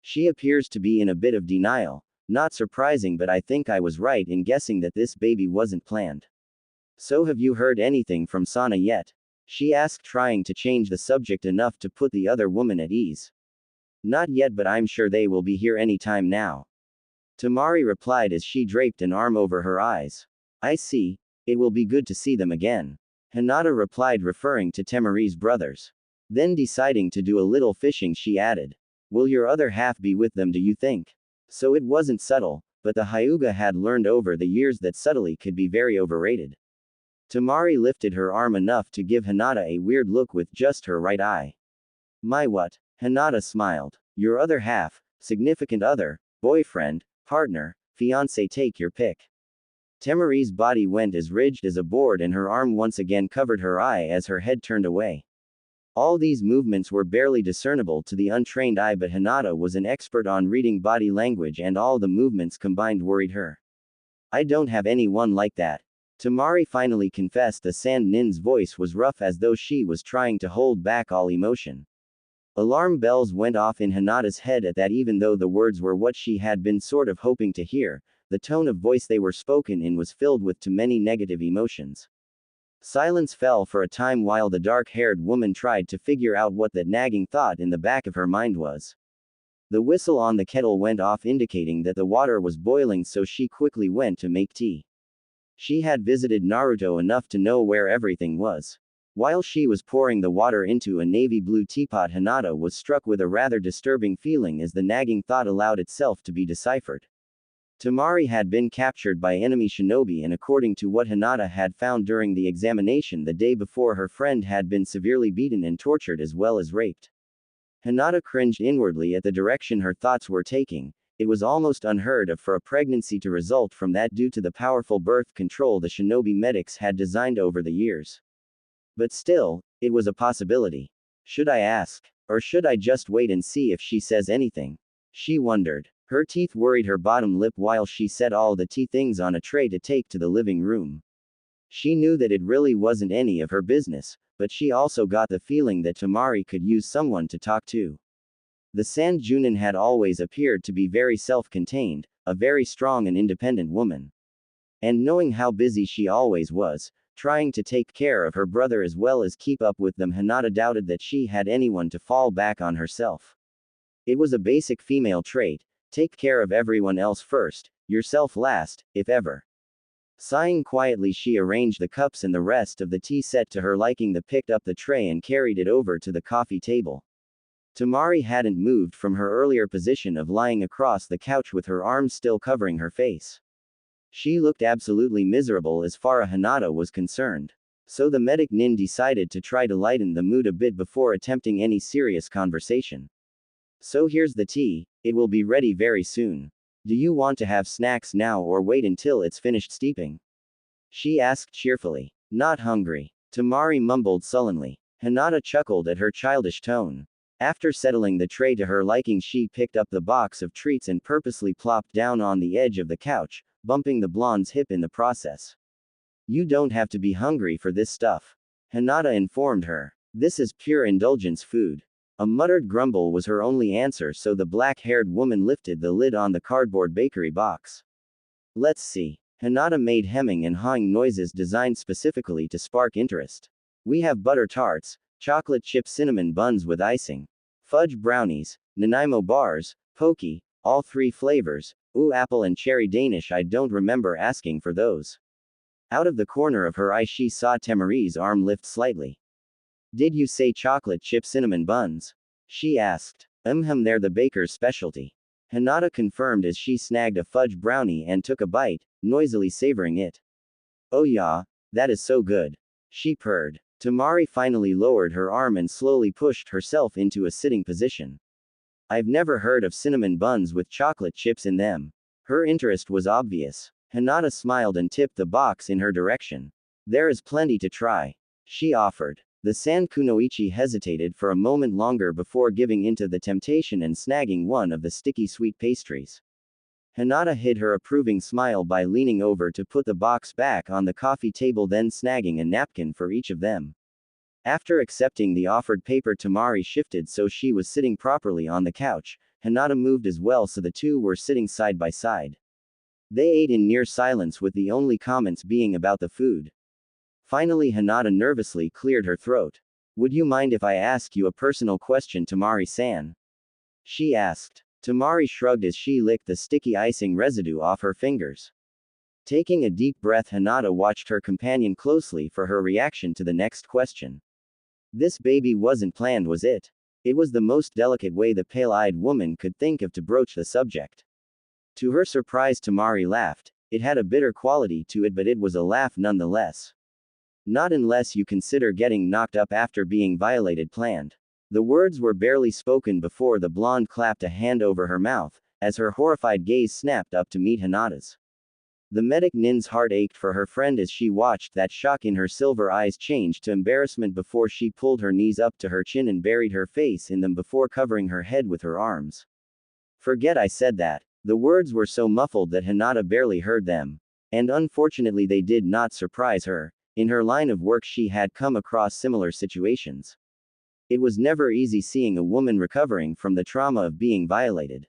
She appears to be in a bit of denial. Not surprising, but I think I was right in guessing that this baby wasn't planned. So have you heard anything from Sana yet? She asked, trying to change the subject enough to put the other woman at ease. Not yet, but I'm sure they will be here any time now. Temari replied as she draped an arm over her eyes. I see. It will be good to see them again. Hinata replied, referring to Temari's brothers. Then deciding to do a little fishing, she added. Will your other half be with them, do you think? So it wasn't subtle. but the Hyuga had learned over the years that subtlety could be very overrated. Temari lifted her arm enough to give Hinata a weird look with just her right eye. My what? Hinata smiled. Your other half, significant other, boyfriend, partner, fiancé, take your pick. Temari's body went as rigid as a board and her arm once again covered her eye as her head turned away. All these movements were barely discernible to the untrained eye, but Hinata was an expert on reading body language and all the movements combined worried her. I don't have anyone like that. Temari finally confessed. The Sand Nin's voice was rough as though she was trying to hold back all emotion. Alarm bells went off in Hinata's head at that. Even though the words were what she had been sort of hoping to hear, the tone of voice they were spoken in was filled with too many negative emotions. Silence fell for a time while the dark-haired woman tried to figure out what that nagging thought in the back of her mind was. The whistle on the kettle went off indicating that the water was boiling, so she quickly went to make tea. She had visited Naruto enough to know where everything was. While she was pouring the water into a navy blue teapot, Hinata was struck with a rather disturbing feeling as the nagging thought allowed itself to be deciphered. Temari had been captured by enemy shinobi, and according to what Hinata had found during the examination the day before, her friend had been severely beaten and tortured as well as raped. Hinata cringed inwardly at the direction her thoughts were taking. It was almost unheard of for a pregnancy to result from that due to the powerful birth control the shinobi medics had designed over the years. But still, it was a possibility. Should I ask? Or should I just wait and see if she says anything? She wondered. Her teeth worried her bottom lip while she set all the tea things on a tray to take to the living room. She knew that it really wasn't any of her business, but she also got the feeling that Temari could use someone to talk to. The Sand Junin had always appeared to be very self-contained, a very strong and independent woman. And knowing how busy she always was, trying to take care of her brother as well as keep up with them, Hinata doubted that she had anyone to fall back on herself. It was a basic female trait. Take care of everyone else first, yourself last, if ever. Sighing quietly, she arranged the cups and the rest of the tea set to her liking, picked up the tray and carried it over to the coffee table. Temari hadn't moved from her earlier position of lying across the couch with her arms still covering her face. She looked absolutely miserable as far as Hinata was concerned. So the medic nin decided to try to lighten the mood a bit before attempting any serious conversation. So here's the tea, it will be ready very soon. Do you want to have snacks now or wait until it's finished steeping? She asked cheerfully. Not hungry. Temari mumbled sullenly. Hinata chuckled at her childish tone. After settling the tray to her liking, she picked up the box of treats and purposely plopped down on the edge of the couch, bumping the blonde's hip in the process. You don't have to be hungry for this stuff. Hinata informed her. This is pure indulgence food. A muttered grumble was her only answer, so the black-haired woman lifted the lid on the cardboard bakery box. Let's see. Hinata made hemming and hawing noises designed specifically to spark interest. We have butter tarts, chocolate chip cinnamon buns with icing, fudge brownies, Nanaimo bars, pokey, all 3 flavors, ooh, apple and cherry Danish. I don't remember asking for those. Out of the corner of her eye she saw Temari's arm lift slightly. Did you say chocolate chip cinnamon buns? She asked. They're the baker's specialty. Hinata confirmed as she snagged a fudge brownie and took a bite, noisily savoring it. Oh yeah, that is so good. She purred. Temari finally lowered her arm and slowly pushed herself into a sitting position. I've never heard of cinnamon buns with chocolate chips in them. Her interest was obvious. Hinata smiled and tipped the box in her direction. There is plenty to try. She offered. The San Kunoichi hesitated for a moment longer before giving into the temptation and snagging one of the sticky sweet pastries. Hinata hid her approving smile by leaning over to put the box back on the coffee table, then snagging a napkin for each of them. After accepting the offered paper, Temari shifted so she was sitting properly on the couch. Hinata moved as well so the two were sitting side by side. They ate in near silence, with the only comments being about the food. Finally, Hinata nervously cleared her throat. Would you mind if I ask you a personal question, Temari-san? She asked. Temari shrugged as she licked the sticky icing residue off her fingers. Taking a deep breath, Hinata watched her companion closely for her reaction to the next question. This baby wasn't planned, was it? It was the most delicate way the pale-eyed woman could think of to broach the subject. To her surprise, Temari laughed. It had a bitter quality to it, but it was a laugh nonetheless. Not unless you consider getting knocked up after being violated planned. The words were barely spoken before the blonde clapped a hand over her mouth, as her horrified gaze snapped up to meet Hinata's. The medic Nin's heart ached for her friend as she watched that shock in her silver eyes change to embarrassment before she pulled her knees up to her chin and buried her face in them before covering her head with her arms. Forget I said that. The words were so muffled that Hinata barely heard them. And unfortunately they did not surprise her. In her line of work she had come across similar situations. It was never easy seeing a woman recovering from the trauma of being violated.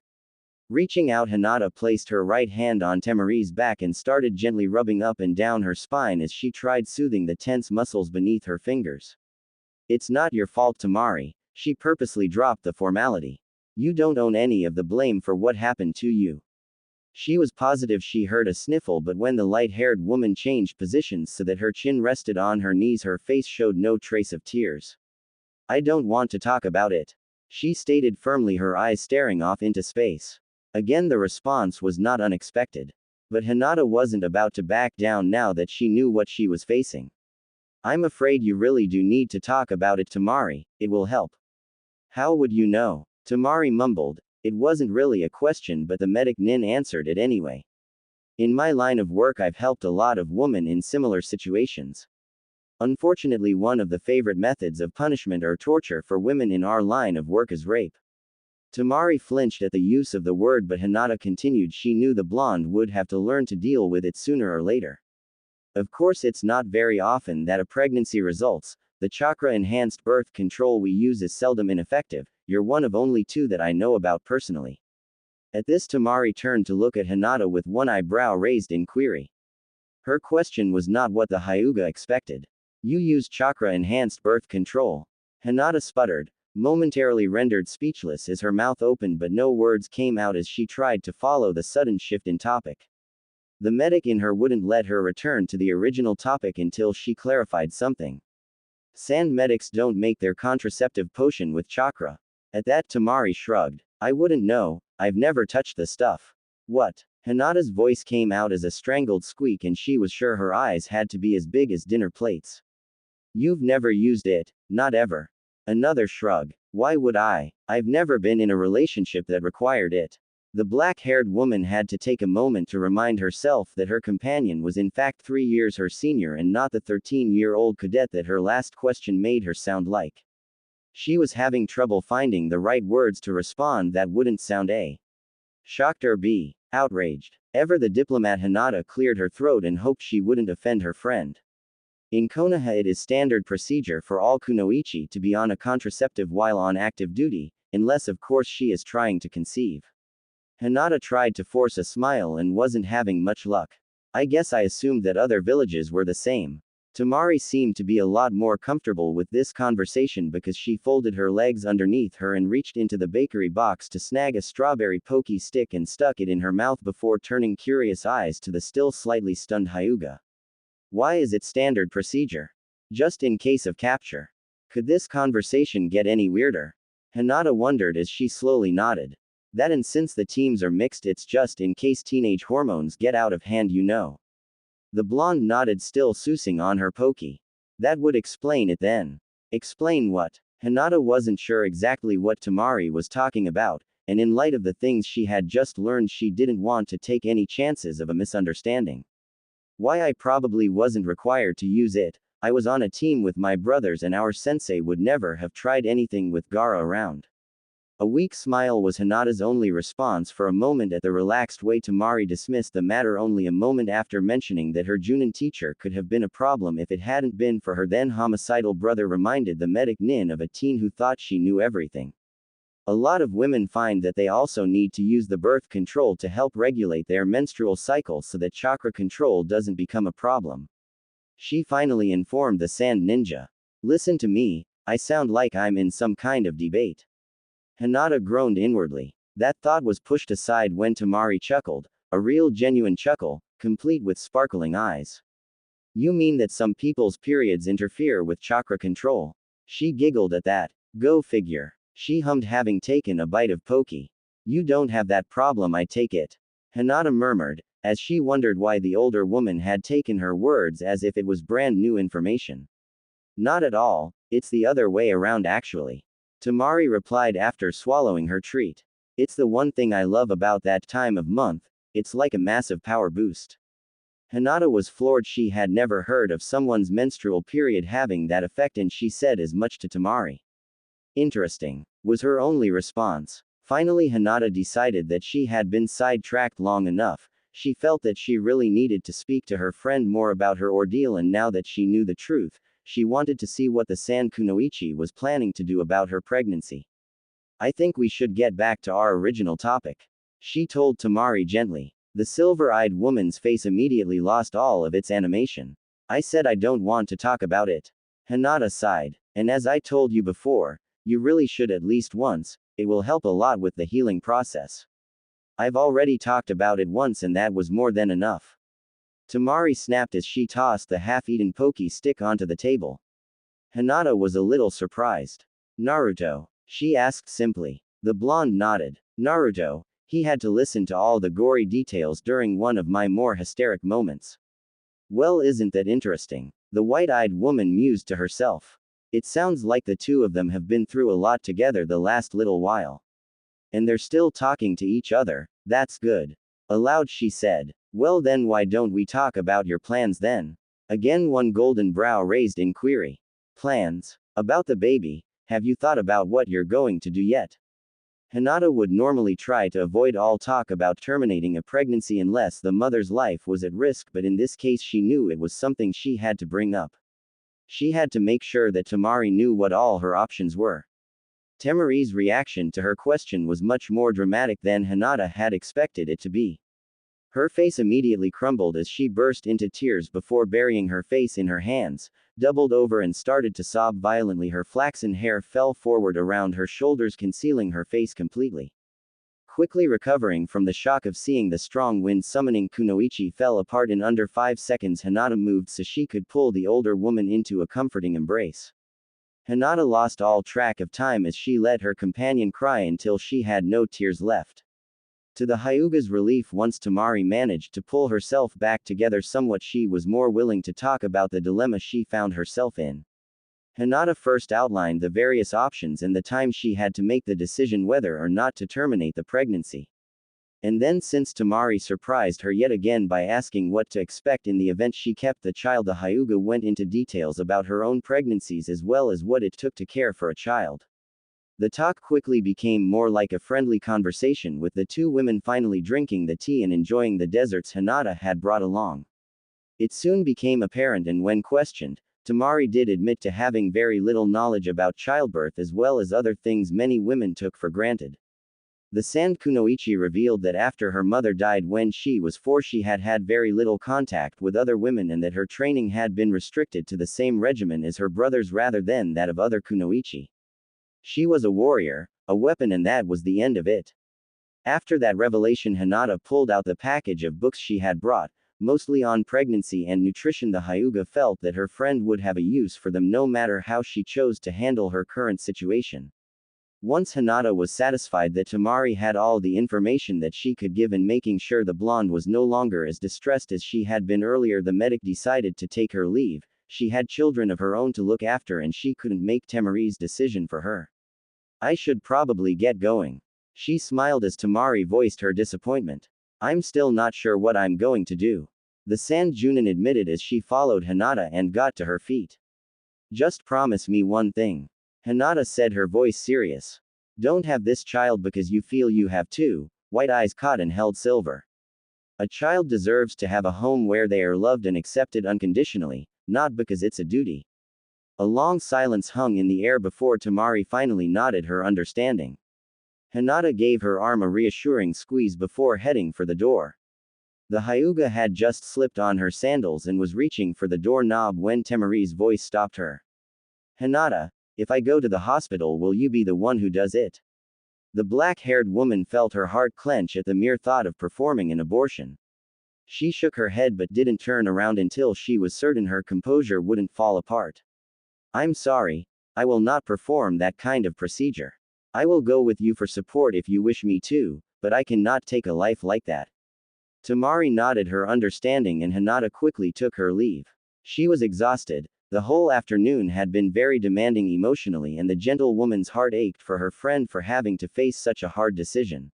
Reaching out, Hinata placed her right hand on Temari's back and started gently rubbing up and down her spine as she tried soothing the tense muscles beneath her fingers. It's not your fault, Temari. She purposely dropped the formality. You don't own any of the blame for what happened to you. She was positive she heard a sniffle, but when the light-haired woman changed positions so that her chin rested on her knees, her face showed no trace of tears. I don't want to talk about it, she stated firmly, her eyes staring off into space. Again, the response was not unexpected. But Hinata wasn't about to back down now that she knew what she was facing. I'm afraid you really do need to talk about it, Temari. It will help. How would you know? Temari mumbled. It wasn't really a question, but the medic Nin answered it anyway. In my line of work, I've helped a lot of women in similar situations. Unfortunately, one of the favorite methods of punishment or torture for women in our line of work is rape. Temari flinched at the use of the word, but Hinata continued. She knew the blonde would have to learn to deal with it sooner or later. Of course, it's not very often that a pregnancy results. The chakra-enhanced birth control we use is seldom ineffective. You're one of only two that I know about personally. At this, Temari turned to look at Hinata with one eyebrow raised in query. Her question was not what the Hyuga expected. You use chakra-enhanced birth control? Hinata sputtered, momentarily rendered speechless as her mouth opened, but no words came out as she tried to follow the sudden shift in topic. The medic in her wouldn't let her return to the original topic until she clarified something. Sand medics don't make their contraceptive potion with chakra. At that, Temari shrugged. I wouldn't know, I've never touched the stuff. What? Hinata's voice came out as a strangled squeak, and she was sure her eyes had to be as big as dinner plates. You've never used it? Not ever. Another shrug. Why would I? I've never been in a relationship that required it. The black-haired woman had to take a moment to remind herself that her companion was in fact 3 years her senior and not the 13-year-old cadet that her last question made her sound like. She was having trouble finding the right words to respond that wouldn't sound A. shocked or B. outraged. Ever the diplomat, Hinata cleared her throat and hoped she wouldn't offend her friend. In Konoha, it is standard procedure for all kunoichi to be on a contraceptive while on active duty, unless of course she is trying to conceive. Hinata tried to force a smile and wasn't having much luck. I guess I assumed that other villages were the same. Temari seemed to be a lot more comfortable with this conversation because she folded her legs underneath her and reached into the bakery box to snag a strawberry pokey stick and stuck it in her mouth before turning curious eyes to the still slightly stunned Hyuga. Why is it standard procedure? Just in case of capture. Could this conversation get any weirder? Hinata wondered as she slowly nodded. That, and since the teams are mixed, it's just in case teenage hormones get out of hand, you know. The blonde nodded, still sousing on her pokey. That would explain it then. Explain what? Hinata wasn't sure exactly what Temari was talking about, and in light of the things she had just learned, she didn't want to take any chances of a misunderstanding. Why, I probably wasn't required to use it. I was on a team with my brothers and our sensei would never have tried anything with Gaara around. A weak smile was Hinata's only response for a moment at the relaxed way Temari dismissed the matter, only a moment after mentioning that her Junin teacher could have been a problem if it hadn't been for her then homicidal brother, reminded the medic Nin of a teen who thought she knew everything. A lot of women find that they also need to use the birth control to help regulate their menstrual cycle so that chakra control doesn't become a problem. She finally informed the Sand Ninja. Listen to me, I sound like I'm in some kind of debate. Hinata groaned inwardly. That thought was pushed aside when Temari chuckled, a real genuine chuckle, complete with sparkling eyes. You mean that some people's periods interfere with chakra control? She giggled at that. Go figure. She hummed, having taken a bite of pokey. You don't have that problem, I take it. Hinata murmured, as she wondered why the older woman had taken her words as if it was brand new information. Not at all, it's the other way around actually. Temari replied after swallowing her treat. It's the one thing I love about that time of month, it's like a massive power boost. Hinata was floored. She had never heard of someone's menstrual period having that effect, and she said as much to Temari. Interesting, was her only response. Finally, Hinata decided that she had been sidetracked long enough. She felt that she really needed to speak to her friend more about her ordeal, and now that she knew the truth, she wanted to see what the Sand Kunoichi was planning to do about her pregnancy. I think we should get back to our original topic, she told Temari gently. The silver-eyed woman's face immediately lost all of its animation. I said I don't want to talk about it. Hinata sighed. And as I told you before, you really should at least once, it will help a lot with the healing process. I've already talked about it once and that was more than enough. Temari snapped as she tossed the half-eaten poke stick onto the table. Hinata was a little surprised. Naruto? She asked simply. The blonde nodded. Naruto, he had to listen to all the gory details during one of my more hysteric moments. Well, isn't that interesting? The white-eyed woman mused to herself. It sounds like the two of them have been through a lot together the last little while. And they're still talking to each other, that's good. Aloud she said. Well then why don't we talk about your plans then? Again one golden brow raised in query. Plans? About the baby, have you thought about what you're going to do yet? Hinata would normally try to avoid all talk about terminating a pregnancy unless the mother's life was at risk, but in this case she knew it was something she had to bring up. She had to make sure that Temari knew what all her options were. Temari's reaction to her question was much more dramatic than Hinata had expected it to be. Her face immediately crumbled as she burst into tears before burying her face in her hands, doubled over and started to sob violently. Her flaxen hair fell forward around her shoulders, concealing her face completely. Quickly recovering from the shock of seeing the strong wind summoning Kunoichi fell apart in under 5 seconds, Hinata moved so she could pull the older woman into a comforting embrace. Hinata lost all track of time as she let her companion cry until she had no tears left. To the Hyuga's relief, once Temari managed to pull herself back together somewhat, she was more willing to talk about the dilemma she found herself in. Hinata first outlined the various options and the time she had to make the decision whether or not to terminate the pregnancy. And then, since Temari surprised her yet again by asking what to expect in the event she kept the child, the Hyuga went into details about her own pregnancies as well as what it took to care for a child. The talk quickly became more like a friendly conversation, with the two women finally drinking the tea and enjoying the desserts Hinata had brought along. It soon became apparent, and when questioned, Temari did admit to having very little knowledge about childbirth as well as other things many women took for granted. The Sand Kunoichi revealed that after her mother died when she was 4, she had had very little contact with other women and that her training had been restricted to the same regimen as her brothers rather than that of other Kunoichi. She was a warrior, a weapon, and that was the end of it. After that revelation, Hinata pulled out the package of books she had brought, mostly on pregnancy and nutrition. The Hyuga felt that her friend would have a use for them no matter how she chose to handle her current situation. Once Hinata was satisfied that Temari had all the information that she could give, and making sure the blonde was no longer as distressed as she had been earlier, the medic decided to take her leave. She had children of her own to look after and she couldn't make Temari's decision for her. I should probably get going. She smiled as Temari voiced her disappointment. I'm still not sure what I'm going to do. The Sand Junin admitted as she followed Hinata and got to her feet. Just promise me one thing. Hinata said, her voice serious. Don't have this child because you feel you have to. White eyes caught and held silver. A child deserves to have a home where they are loved and accepted unconditionally, not because it's a duty. A long silence hung in the air before Temari finally nodded her understanding. Hinata gave her arm a reassuring squeeze before heading for the door. The Hyuga had just slipped on her sandals and was reaching for the doorknob when Temari's voice stopped her. Hinata, if I go to the hospital, will you be the one who does it? The black-haired woman felt her heart clench at the mere thought of performing an abortion. She shook her head but didn't turn around until she was certain her composure wouldn't fall apart. I'm sorry, I will not perform that kind of procedure. I will go with you for support if you wish me to, but I cannot take a life like that. Temari nodded her understanding and Hinata quickly took her leave. She was exhausted. The whole afternoon had been very demanding emotionally and the gentle woman's heart ached for her friend for having to face such a hard decision.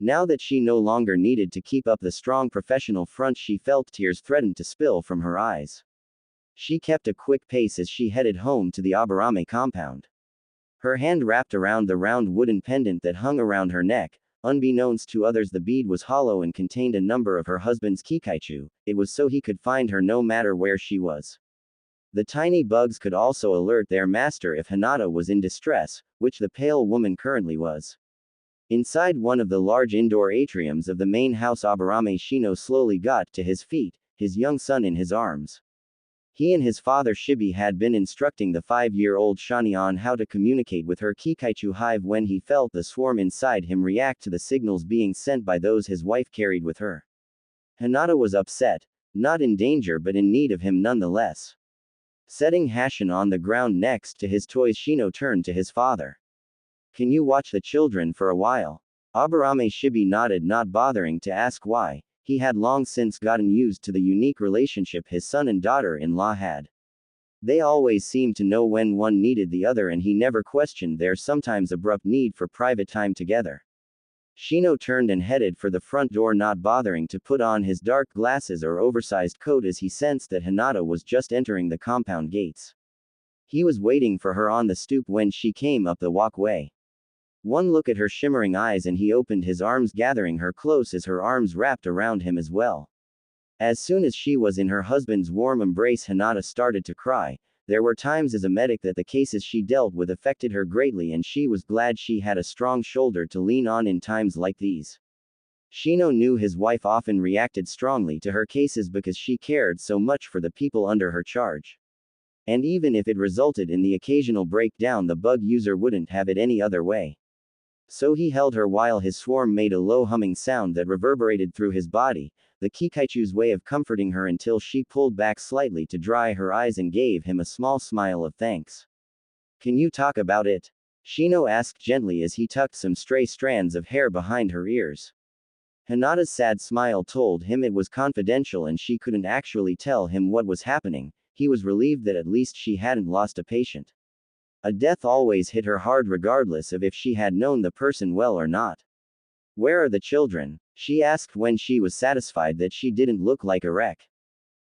Now that she no longer needed to keep up the strong professional front, she felt tears threatened to spill from her eyes. She kept a quick pace as she headed home to the Aburame compound. Her hand wrapped around the round wooden pendant that hung around her neck. Unbeknownst to others, the bead was hollow and contained a number of her husband's kikaichu. It was so he could find her no matter where she was. The tiny bugs could also alert their master if Hinata was in distress, which the pale woman currently was. Inside one of the large indoor atriums of the main house, Aburame Shino slowly got to his feet, his young son in his arms. He and his father Shibi had been instructing the 5-year-old Shani on how to communicate with her kikaichu hive when he felt the swarm inside him react to the signals being sent by those his wife carried with her. Hinata was upset, not in danger but in need of him nonetheless. Setting Hashin on the ground next to his toys, Shino turned to his father. Can you watch the children for a while? Aburame Shibi nodded, not bothering to ask why. He had long since gotten used to the unique relationship his son and daughter-in-law had. They always seemed to know when one needed the other and he never questioned their sometimes abrupt need for private time together. Shino turned and headed for the front door, not bothering to put on his dark glasses or oversized coat as he sensed that Hinata was just entering the compound gates. He was waiting for her on the stoop when she came up the walkway. One look at her shimmering eyes and he opened his arms, gathering her close as her arms wrapped around him as well. As soon as she was in her husband's warm embrace, Hinata started to cry. There were times as a medic that the cases she dealt with affected her greatly and she was glad she had a strong shoulder to lean on in times like these. Shino knew his wife often reacted strongly to her cases because she cared so much for the people under her charge. And even if it resulted in the occasional breakdown, the bug user wouldn't have it any other way. So he held her while his swarm made a low humming sound that reverberated through his body, the kikaichu's way of comforting her until she pulled back slightly to dry her eyes and gave him a small smile of thanks. Can you talk about it? Shino asked gently as he tucked some stray strands of hair behind her ears. Hinata's sad smile told him it was confidential and she couldn't actually tell him what was happening. He was relieved that at least she hadn't lost a patient. A death always hit her hard regardless of if she had known the person well or not. Where are the children? She asked when she was satisfied that she didn't look like a wreck.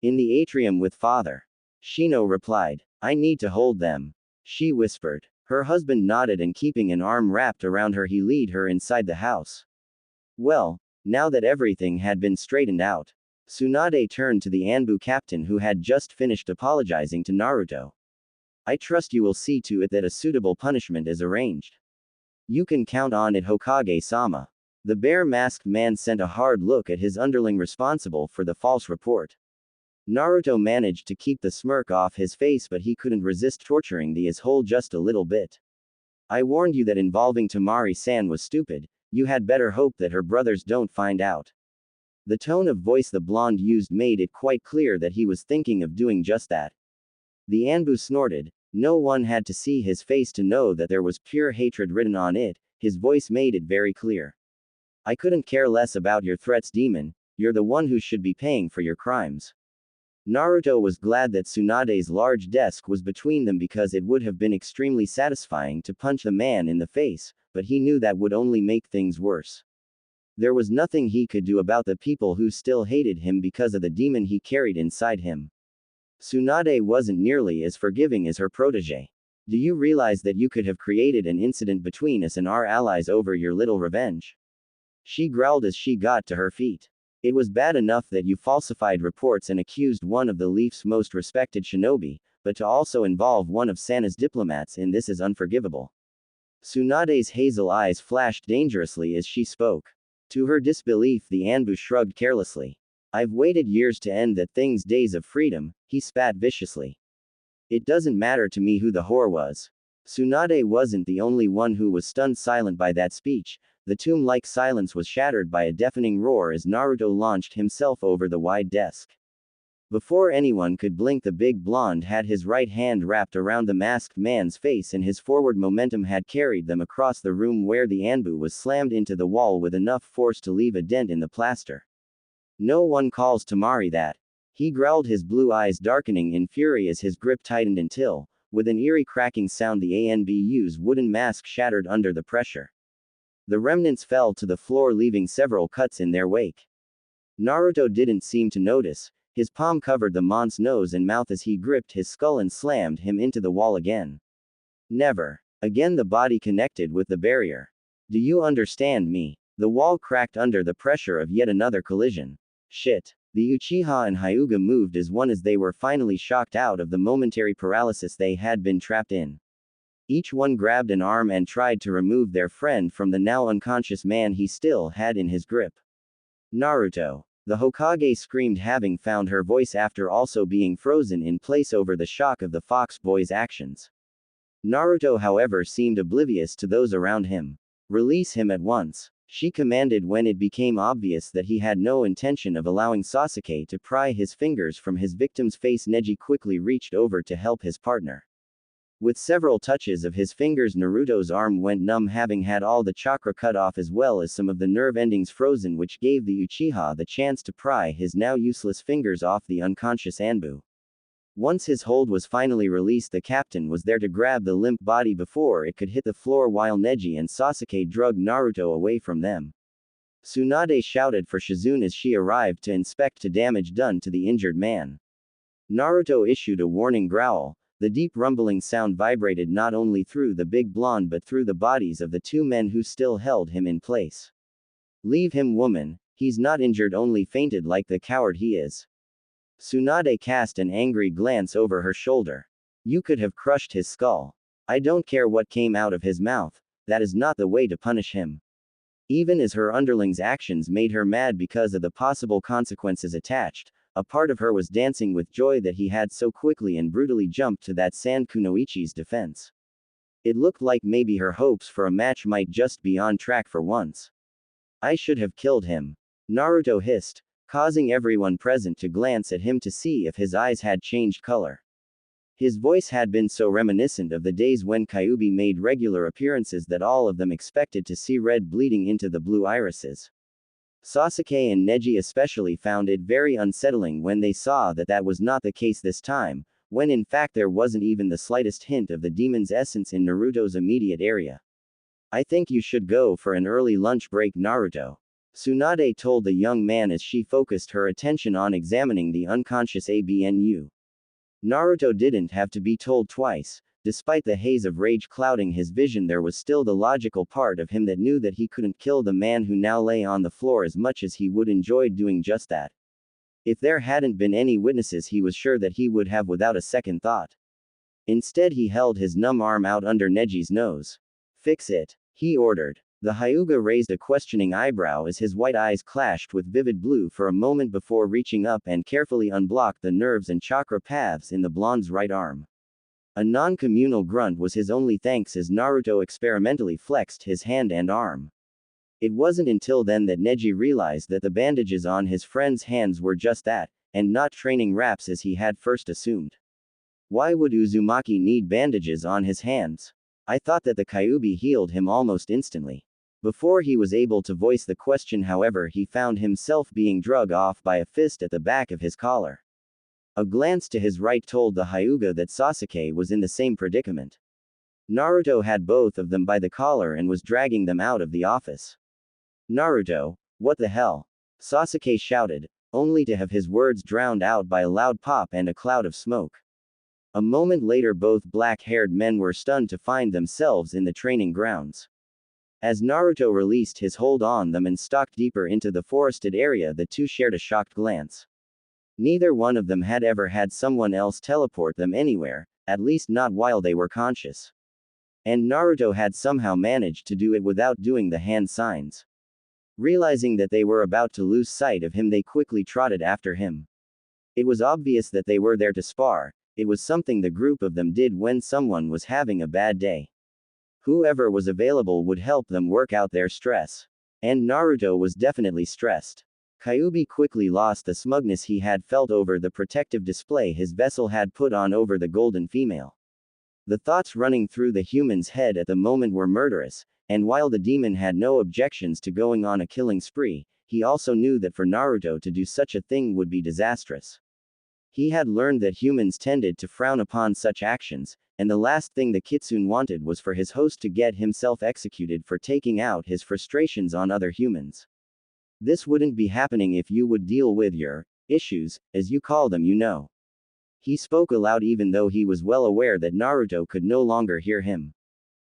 In the atrium with father. Shino replied. I need to hold them. She whispered. Her husband nodded and keeping an arm wrapped around her he led her inside the house. Well, now that everything had been straightened out, Tsunade turned to the Anbu captain who had just finished apologizing to Naruto. I trust you will see to it that a suitable punishment is arranged. You can count on it, Hokage-sama. The bare-masked man sent a hard look at his underling responsible for the false report. Naruto managed to keep the smirk off his face, but he couldn't resist torturing the asshole just a little bit. I warned you that involving Temari-san was stupid. You had better hope that her brothers don't find out. The tone of voice the blonde used made it quite clear that he was thinking of doing just that. The Anbu snorted. No one had to see his face to know that there was pure hatred written on it. His voice made it very clear. I couldn't care less about your threats, demon. You're the one who should be paying for your crimes. Naruto was glad that Tsunade's large desk was between them because it would have been extremely satisfying to punch the man in the face, but he knew that would only make things worse. There was nothing he could do about the people who still hated him because of the demon he carried inside him. Tsunade wasn't nearly as forgiving as her protege. Do you realize that you could have created an incident between us and our allies over your little revenge? She growled as she got to her feet. It was bad enough that you falsified reports and accused one of the Leaf's most respected shinobi, but to also involve one of Sana's diplomats in this is unforgivable. Tsunade's hazel eyes flashed dangerously as she spoke. To her disbelief, the Anbu shrugged carelessly. I've waited years to end that thing's days of freedom, he spat viciously. It doesn't matter to me who the whore was. Tsunade wasn't the only one who was stunned silent by that speech. The tomb-like silence was shattered by a deafening roar as Naruto launched himself over the wide desk. Before anyone could blink, the big blonde had his right hand wrapped around the masked man's face and his forward momentum had carried them across the room where the Anbu was slammed into the wall with enough force to leave a dent in the plaster. No one calls Temari that. He growled, his blue eyes darkening in fury as his grip tightened until, with an eerie cracking sound, the ANBU's wooden mask shattered under the pressure. The remnants fell to the floor, leaving several cuts in their wake. Naruto didn't seem to notice. His palm covered the mon's nose and mouth as he gripped his skull and slammed him into the wall again. Never again the body connected with the barrier. Do you understand me? The wall cracked under the pressure of yet another collision. Shit. The Uchiha and Hyuga moved as one as they were finally shocked out of the momentary paralysis they had been trapped in. Each one grabbed an arm and tried to remove their friend from the now unconscious man he still had in his grip. Naruto. The Hokage screamed, having found her voice after also being frozen in place over the shock of the fox boy's actions. Naruto, however, seemed oblivious to those around him. Release him at once, she commanded when it became obvious that he had no intention of allowing Sasuke to pry his fingers from his victim's face. Neji quickly reached over to help his partner. With several touches of his fingers, Naruto's arm went numb, having had all the chakra cut off as well as some of the nerve endings frozen, which gave the Uchiha the chance to pry his now useless fingers off the unconscious Anbu. Once his hold was finally released, the captain was there to grab the limp body before it could hit the floor, while Neji and Sasuke dragged Naruto away from them. Tsunade shouted for Shizune as she arrived to inspect the damage done to the injured man. Naruto issued a warning growl. The deep rumbling sound vibrated not only through the big blonde but through the bodies of the two men who still held him in place. Leave him, woman. He's not injured, only fainted like the coward he is. Tsunade cast an angry glance over her shoulder. You could have crushed his skull. I don't care what came out of his mouth. That is not the way to punish him. Even as her underlings' actions made her mad because of the possible consequences attached, a part of her was dancing with joy that he had so quickly and brutally jumped to that Sand Kunoichi's defense. It looked like maybe her hopes for a match might just be on track for once. I should have killed him, Naruto hissed, causing everyone present to glance at him to see if his eyes had changed color. His voice had been so reminiscent of the days when Kyuubi made regular appearances that all of them expected to see red bleeding into the blue irises. Sasuke and Neji especially found it very unsettling when they saw that that was not the case this time, when in fact there wasn't even the slightest hint of the demon's essence in Naruto's immediate area. I think you should go for an early lunch break, Naruto, Tsunade told the young man as she focused her attention on examining the unconscious ABNU. Naruto didn't have to be told twice. Despite the haze of rage clouding his vision, there was still the logical part of him that knew that he couldn't kill the man who now lay on the floor, as much as he would enjoy doing just that. If there hadn't been any witnesses, he was sure that he would have without a second thought. Instead, he held his numb arm out under Neji's nose. Fix it, he ordered. The Hyuga raised a questioning eyebrow as his white eyes clashed with vivid blue for a moment before reaching up and carefully unblocked the nerves and chakra paths in the blonde's right arm. A non-communal grunt was his only thanks as Naruto experimentally flexed his hand and arm. It wasn't until then that Neji realized that the bandages on his friend's hands were just that, and not training wraps as he had first assumed. Why would Uzumaki need bandages on his hands? I thought that the Kyuubi healed him almost instantly. Before he was able to voice the question, however, he found himself being dragged off by a fist at the back of his collar. A glance to his right told the Hyuga that Sasuke was in the same predicament. Naruto had both of them by the collar and was dragging them out of the office. Naruto, what the hell? Sasuke shouted, only to have his words drowned out by a loud pop and a cloud of smoke. A moment later, both black-haired men were stunned to find themselves in the training grounds. As Naruto released his hold on them and stalked deeper into the forested area, the two shared a shocked glance. Neither one of them had ever had someone else teleport them anywhere, at least not while they were conscious. And Naruto had somehow managed to do it without doing the hand signs. Realizing that they were about to lose sight of him, they quickly trotted after him. It was obvious that they were there to spar. It was something the group of them did when someone was having a bad day. Whoever was available would help them work out their stress. And Naruto was definitely stressed. Kyuubi quickly lost the smugness he had felt over the protective display his vessel had put on over the golden female. The thoughts running through the human's head at the moment were murderous, and while the demon had no objections to going on a killing spree, he also knew that for Naruto to do such a thing would be disastrous. He had learned that humans tended to frown upon such actions, and the last thing the Kitsune wanted was for his host to get himself executed for taking out his frustrations on other humans. This wouldn't be happening if you would deal with your issues, as you call them, you know. He spoke aloud even though he was well aware that Naruto could no longer hear him.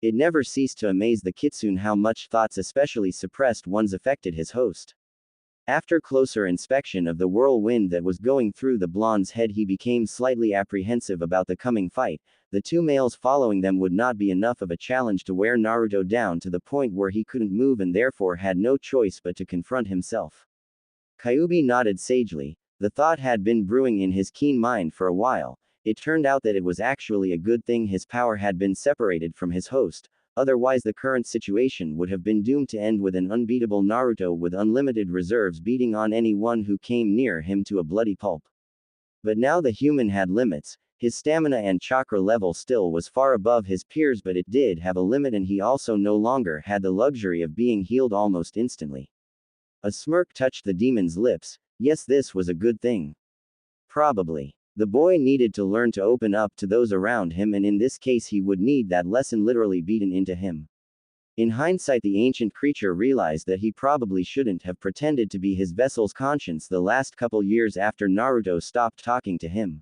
It never ceased to amaze the Kitsune how much thoughts, especially suppressed ones, affected his host. After closer inspection of the whirlwind that was going through the blonde's head, he became slightly apprehensive about the coming fight. The two males following them would not be enough of a challenge to wear Naruto down to the point where he couldn't move and therefore had no choice but to confront himself. Kyuubi nodded sagely. The thought had been brewing in his keen mind for a while. It turned out that it was actually a good thing his power had been separated from his host, otherwise the current situation would have been doomed to end with an unbeatable Naruto with unlimited reserves beating on anyone who came near him to a bloody pulp. But now the human had limits. His stamina and chakra level still was far above his peers, but it did have a limit, and he also no longer had the luxury of being healed almost instantly. A smirk touched the demon's lips. Yes, this was a good thing. Probably. The boy needed to learn to open up to those around him, and in this case he would need that lesson literally beaten into him. In hindsight, the ancient creature realized that he probably shouldn't have pretended to be his vessel's conscience the last couple years after Naruto stopped talking to him.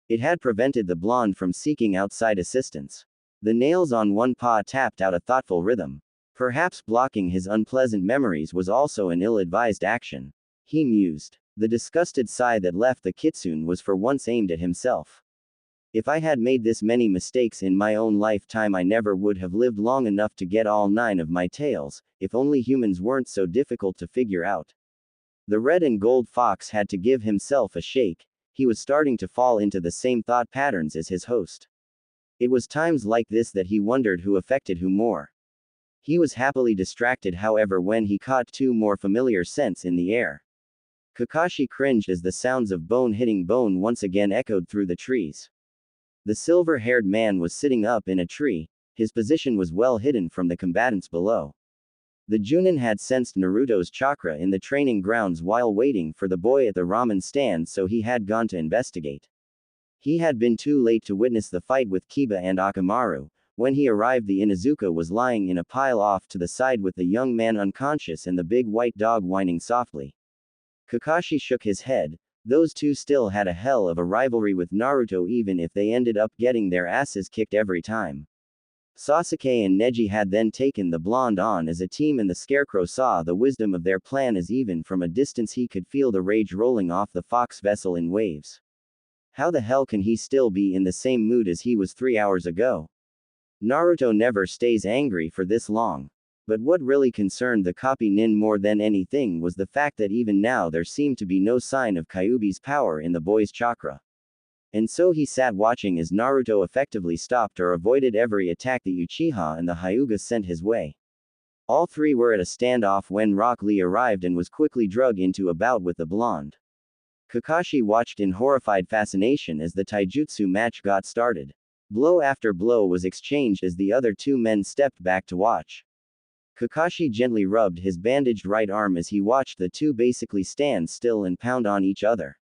It had prevented the blonde from seeking outside assistance. The nails on one paw tapped out a thoughtful rhythm. Perhaps blocking his unpleasant memories was also an ill-advised action. He mused. The disgusted sigh that left the Kitsune was for once aimed at himself. If I had made this many mistakes in my own lifetime, I never would have lived long enough to get all 9 of my tails, if only humans weren't so difficult to figure out. The red and gold fox had to give himself a shake. He was starting to fall into the same thought patterns as his host. It was times like this that he wondered who affected who more. He was happily distracted, however, when he caught 2 more familiar scents in the air. Kakashi cringed as the sounds of bone hitting bone once again echoed through the trees. The silver-haired man was sitting up in a tree. His position was well hidden from the combatants below. The Junin had sensed Naruto's chakra in the training grounds while waiting for the boy at the ramen stand, so he had gone to investigate. He had been too late to witness the fight with Kiba and Akamaru. When he arrived, the Inuzuka was lying in a pile off to the side with the young man unconscious and the big white dog whining softly. Kakashi shook his head. Those two still had a hell of a rivalry with Naruto, even if they ended up getting their asses kicked every time. Sasuke and Neji had then taken the blonde on as a team, and the Scarecrow saw the wisdom of their plan as even from a distance he could feel the rage rolling off the fox vessel in waves. How the hell can he still be in the same mood as he was 3 hours ago? Naruto never stays angry for this long. But what really concerned the copy nin more than anything was the fact that even now there seemed to be no sign of Kyuubi's power in the boy's chakra. And so he sat watching as Naruto effectively stopped or avoided every attack the Uchiha and the Hyuga sent his way. All 3 were at a standoff when Rock Lee arrived and was quickly dragged into a bout with the blonde. Kakashi watched in horrified fascination as the taijutsu match got started. Blow after blow was exchanged as the other 2 men stepped back to watch. Kakashi gently rubbed his bandaged right arm as he watched the 2 basically stand still and pound on each other.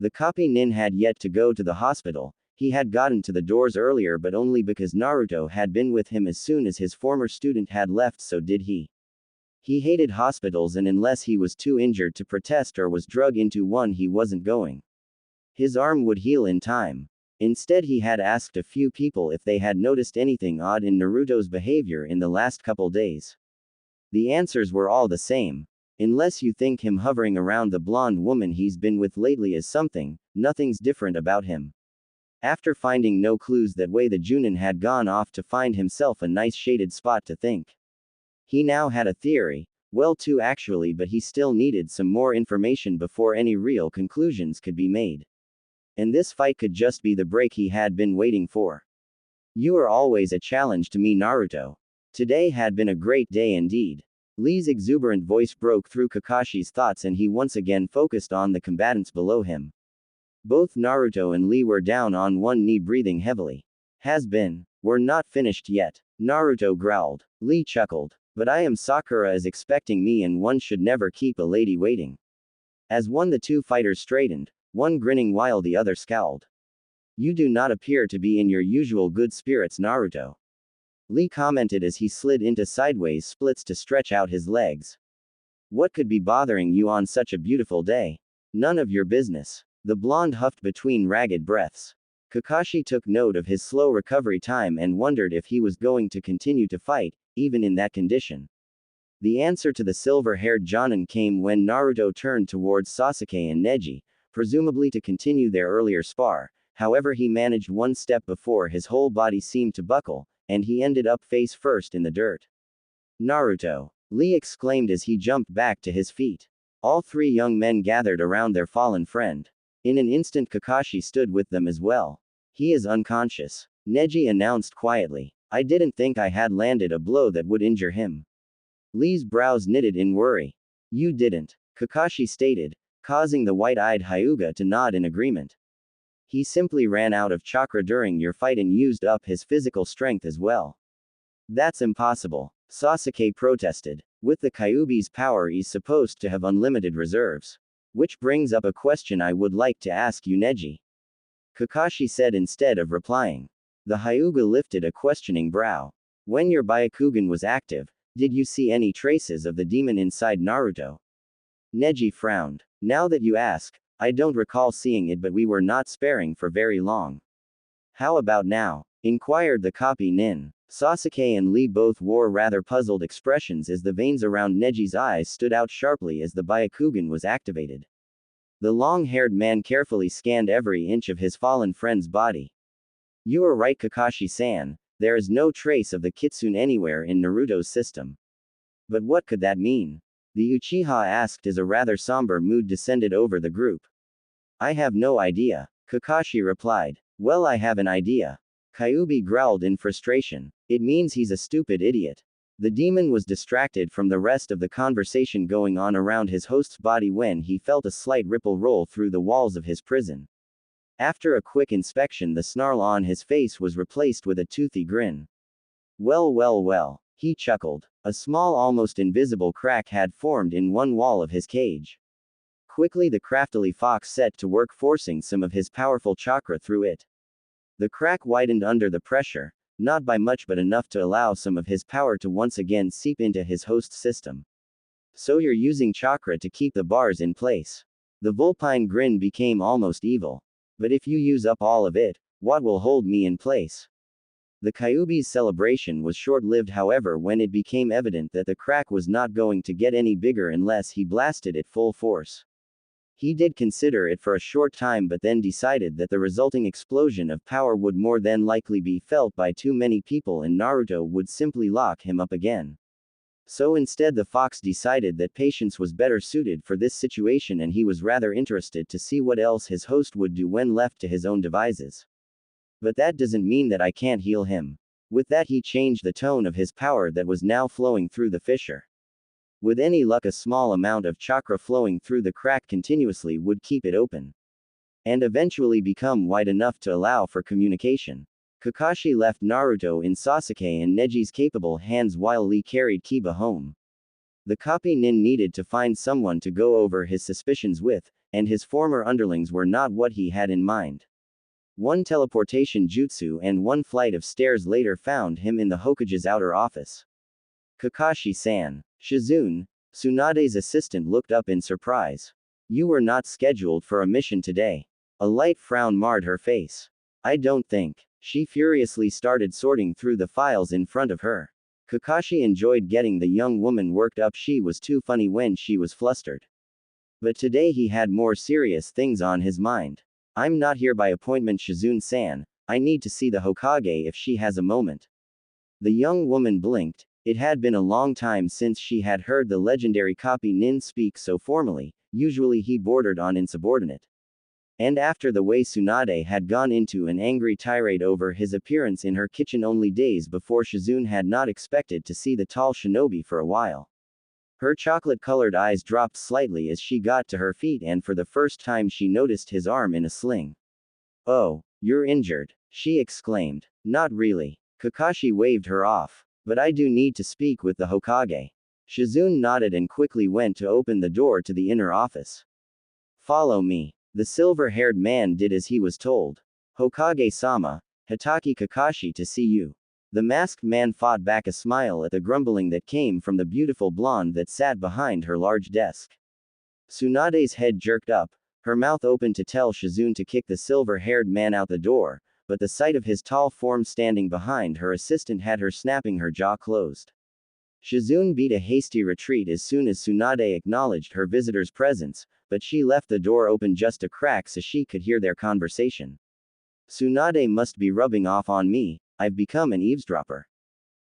The copy nin had yet to go to the hospital. He had gotten to the doors earlier, but only because Naruto had been with him as soon as his former student had left, so did he. He hated hospitals, and unless he was too injured to protest or was drugged into one, he wasn't going. His arm would heal in time. Instead, he had asked a few people if they had noticed anything odd in Naruto's behavior in the last couple days. The answers were all the same. Unless you think him hovering around the blonde woman he's been with lately is something, nothing's different about him. After finding no clues that way, the Junin had gone off to find himself a nice shaded spot to think. He now had a theory, well, 2 actually, but he still needed some more information before any real conclusions could be made. And this fight could just be the break he had been waiting for. You are always a challenge to me, Naruto. Today had been a great day indeed. Lee's exuberant voice broke through Kakashi's thoughts, and he once again focused on the combatants below him. Both Naruto and Lee were down on one knee, breathing heavily. Has been. We're not finished yet. Naruto growled. Lee chuckled. But I am Sakura is expecting me and one should never keep a lady waiting. As one the two fighters straightened, one grinning while the other scowled. You do not appear to be in your usual good spirits, Naruto. Lee commented as he slid into sideways splits to stretch out his legs. What could be bothering you on such a beautiful day? None of your business. The blonde huffed between ragged breaths. Kakashi took note of his slow recovery time and wondered if he was going to continue to fight, even in that condition. The answer to the silver-haired Jonin came when Naruto turned towards Sasuke and Neji, presumably to continue their earlier spar. However, he managed one step before his whole body seemed to buckle, and he ended up face first in the dirt. Naruto! Lee exclaimed as he jumped back to his feet. All three young men gathered around their fallen friend. In an instant, Kakashi stood with them as well. He is unconscious, Neji announced quietly. I didn't think I had landed a blow that would injure him. Lee's brows knitted in worry. You didn't, Kakashi stated, causing the white-eyed Hyuga to nod in agreement. He simply ran out of chakra during your fight and used up his physical strength as well. That's impossible, Sasuke protested. With the Kyuubi's power, he's supposed to have unlimited reserves. Which brings up a question I would like to ask you, Neji. Kakashi said instead of replying. The Hyuga lifted a questioning brow. When your Byakugan was active, did you see any traces of the demon inside Naruto? Neji frowned. Now that you ask, I don't recall seeing it, but we were not sparing for very long. How about now? Inquired the copy nin. Sasuke and Lee both wore rather puzzled expressions as the veins around Neji's eyes stood out sharply as the Byakugan was activated. The long-haired man carefully scanned every inch of his fallen friend's body. You are right, Kakashi-san, there is no trace of the Kitsune anywhere in Naruto's system. But what could that mean? The Uchiha asked as a rather somber mood descended over the group. I have no idea, Kakashi replied. Well, I have an idea. Kyuubi growled in frustration. It means he's a stupid idiot. The demon was distracted from the rest of the conversation going on around his host's body when he felt a slight ripple roll through the walls of his prison. After a quick inspection, the snarl on his face was replaced with a toothy grin. Well, he chuckled. A small, almost invisible crack had formed in one wall of his cage. Quickly the craftily fox set to work forcing some of his powerful chakra through it. The crack widened under the pressure, not by much but enough to allow some of his power to once again seep into his host's system. So you're using chakra to keep the bars in place. The vulpine grin became almost evil. But if you use up all of it, what will hold me in place? The Kyuubi's celebration was short-lived, however, when it became evident that the crack was not going to get any bigger unless he blasted it full force. He did consider it for a short time but then decided that the resulting explosion of power would more than likely be felt by too many people and Naruto would simply lock him up again. So instead the fox decided that patience was better suited for this situation and he was rather interested to see what else his host would do when left to his own devices. But that doesn't mean that I can't heal him. With that he changed the tone of his power that was now flowing through the fissure. With any luck a small amount of chakra flowing through the crack continuously would keep it open. And eventually become wide enough to allow for communication. Kakashi left Naruto in Sasuke and Neji's capable hands while Lee carried Kiba home. The copy nin needed to find someone to go over his suspicions with, and his former underlings were not what he had in mind. One teleportation jutsu and one flight of stairs later found him in the Hokage's outer office. Kakashi-san. Shizune, Tsunade's assistant, looked up in surprise. You were not scheduled for a mission today. A light frown marred her face. I don't think. She furiously started sorting through the files in front of her. Kakashi enjoyed getting the young woman worked up. She was too funny when she was flustered. But today he had more serious things on his mind. I'm not here by appointment, Shizune-san. I need to see the Hokage if she has a moment. The young woman blinked. It had been a long time since she had heard the legendary copy nin speak so formally. Usually he bordered on insubordinate. And after the way Tsunade had gone into an angry tirade over his appearance in her kitchen only days before, Shizune had not expected to see the tall shinobi for a while. Her chocolate-colored eyes dropped slightly as she got to her feet and for the first time she noticed his arm in a sling. Oh, you're injured, she exclaimed. Not really. Kakashi waved her off. But I do need to speak with the Hokage. Shizune nodded and quickly went to open the door to the inner office. Follow me. The silver-haired man did as he was told. Hokage-sama, Hitaki Kakashi to see you. The masked man fought back a smile at the grumbling that came from the beautiful blonde that sat behind her large desk. Tsunade's head jerked up, her mouth open to tell Shizune to kick the silver-haired man out the door, but the sight of his tall form standing behind her assistant had her snapping her jaw closed. Shizune beat a hasty retreat as soon as Tsunade acknowledged her visitor's presence, but she left the door open just a crack so she could hear their conversation. Tsunade must be rubbing off on me, I've become an eavesdropper.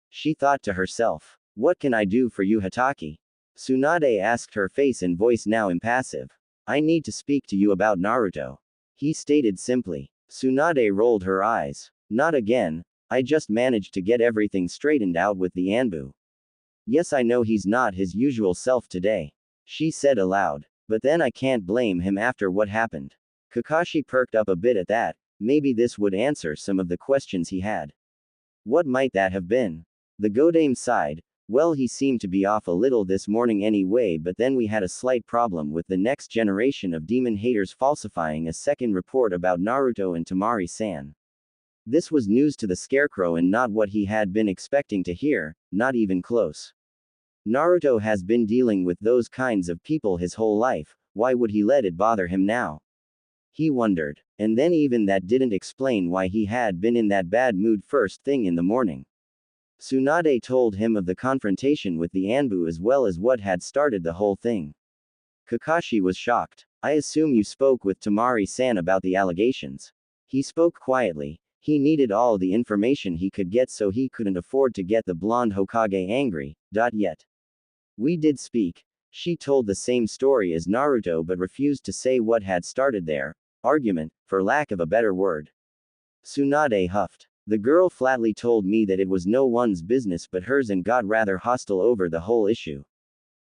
She thought to herself. What can I do for you, Hitaki? Tsunade asked, her face and voice now impassive. I need to speak to you about Naruto. He stated simply. Tsunade rolled her eyes. Not again, I just managed to get everything straightened out with the Anbu. Yes, I know he's not his usual self today. She said aloud. But then I can't blame him after what happened. Kakashi perked up a bit at that. Maybe this would answer some of the questions he had. What might that have been? The Godame sighed. Well, he seemed to be off a little this morning anyway, but then we had a slight problem with the next generation of demon haters falsifying a second report about Naruto and Temari-san. This was news to the Scarecrow and not what he had been expecting to hear, not even close. Naruto has been dealing with those kinds of people his whole life, why would he let it bother him now? He wondered. And then even that didn't explain why he had been in that bad mood first thing in the morning. Tsunade told him of the confrontation with the Anbu as well as what had started the whole thing. Kakashi was shocked. I assume you spoke with Temari-san about the allegations. He spoke quietly. He needed all the information he could get so he couldn't afford to get the blonde Hokage angry. Yet. We did speak. She told the same story as Naruto but refused to say what had started their argument, for lack of a better word. Tsunade huffed. The girl flatly told me that it was no one's business but hers and got rather hostile over the whole issue.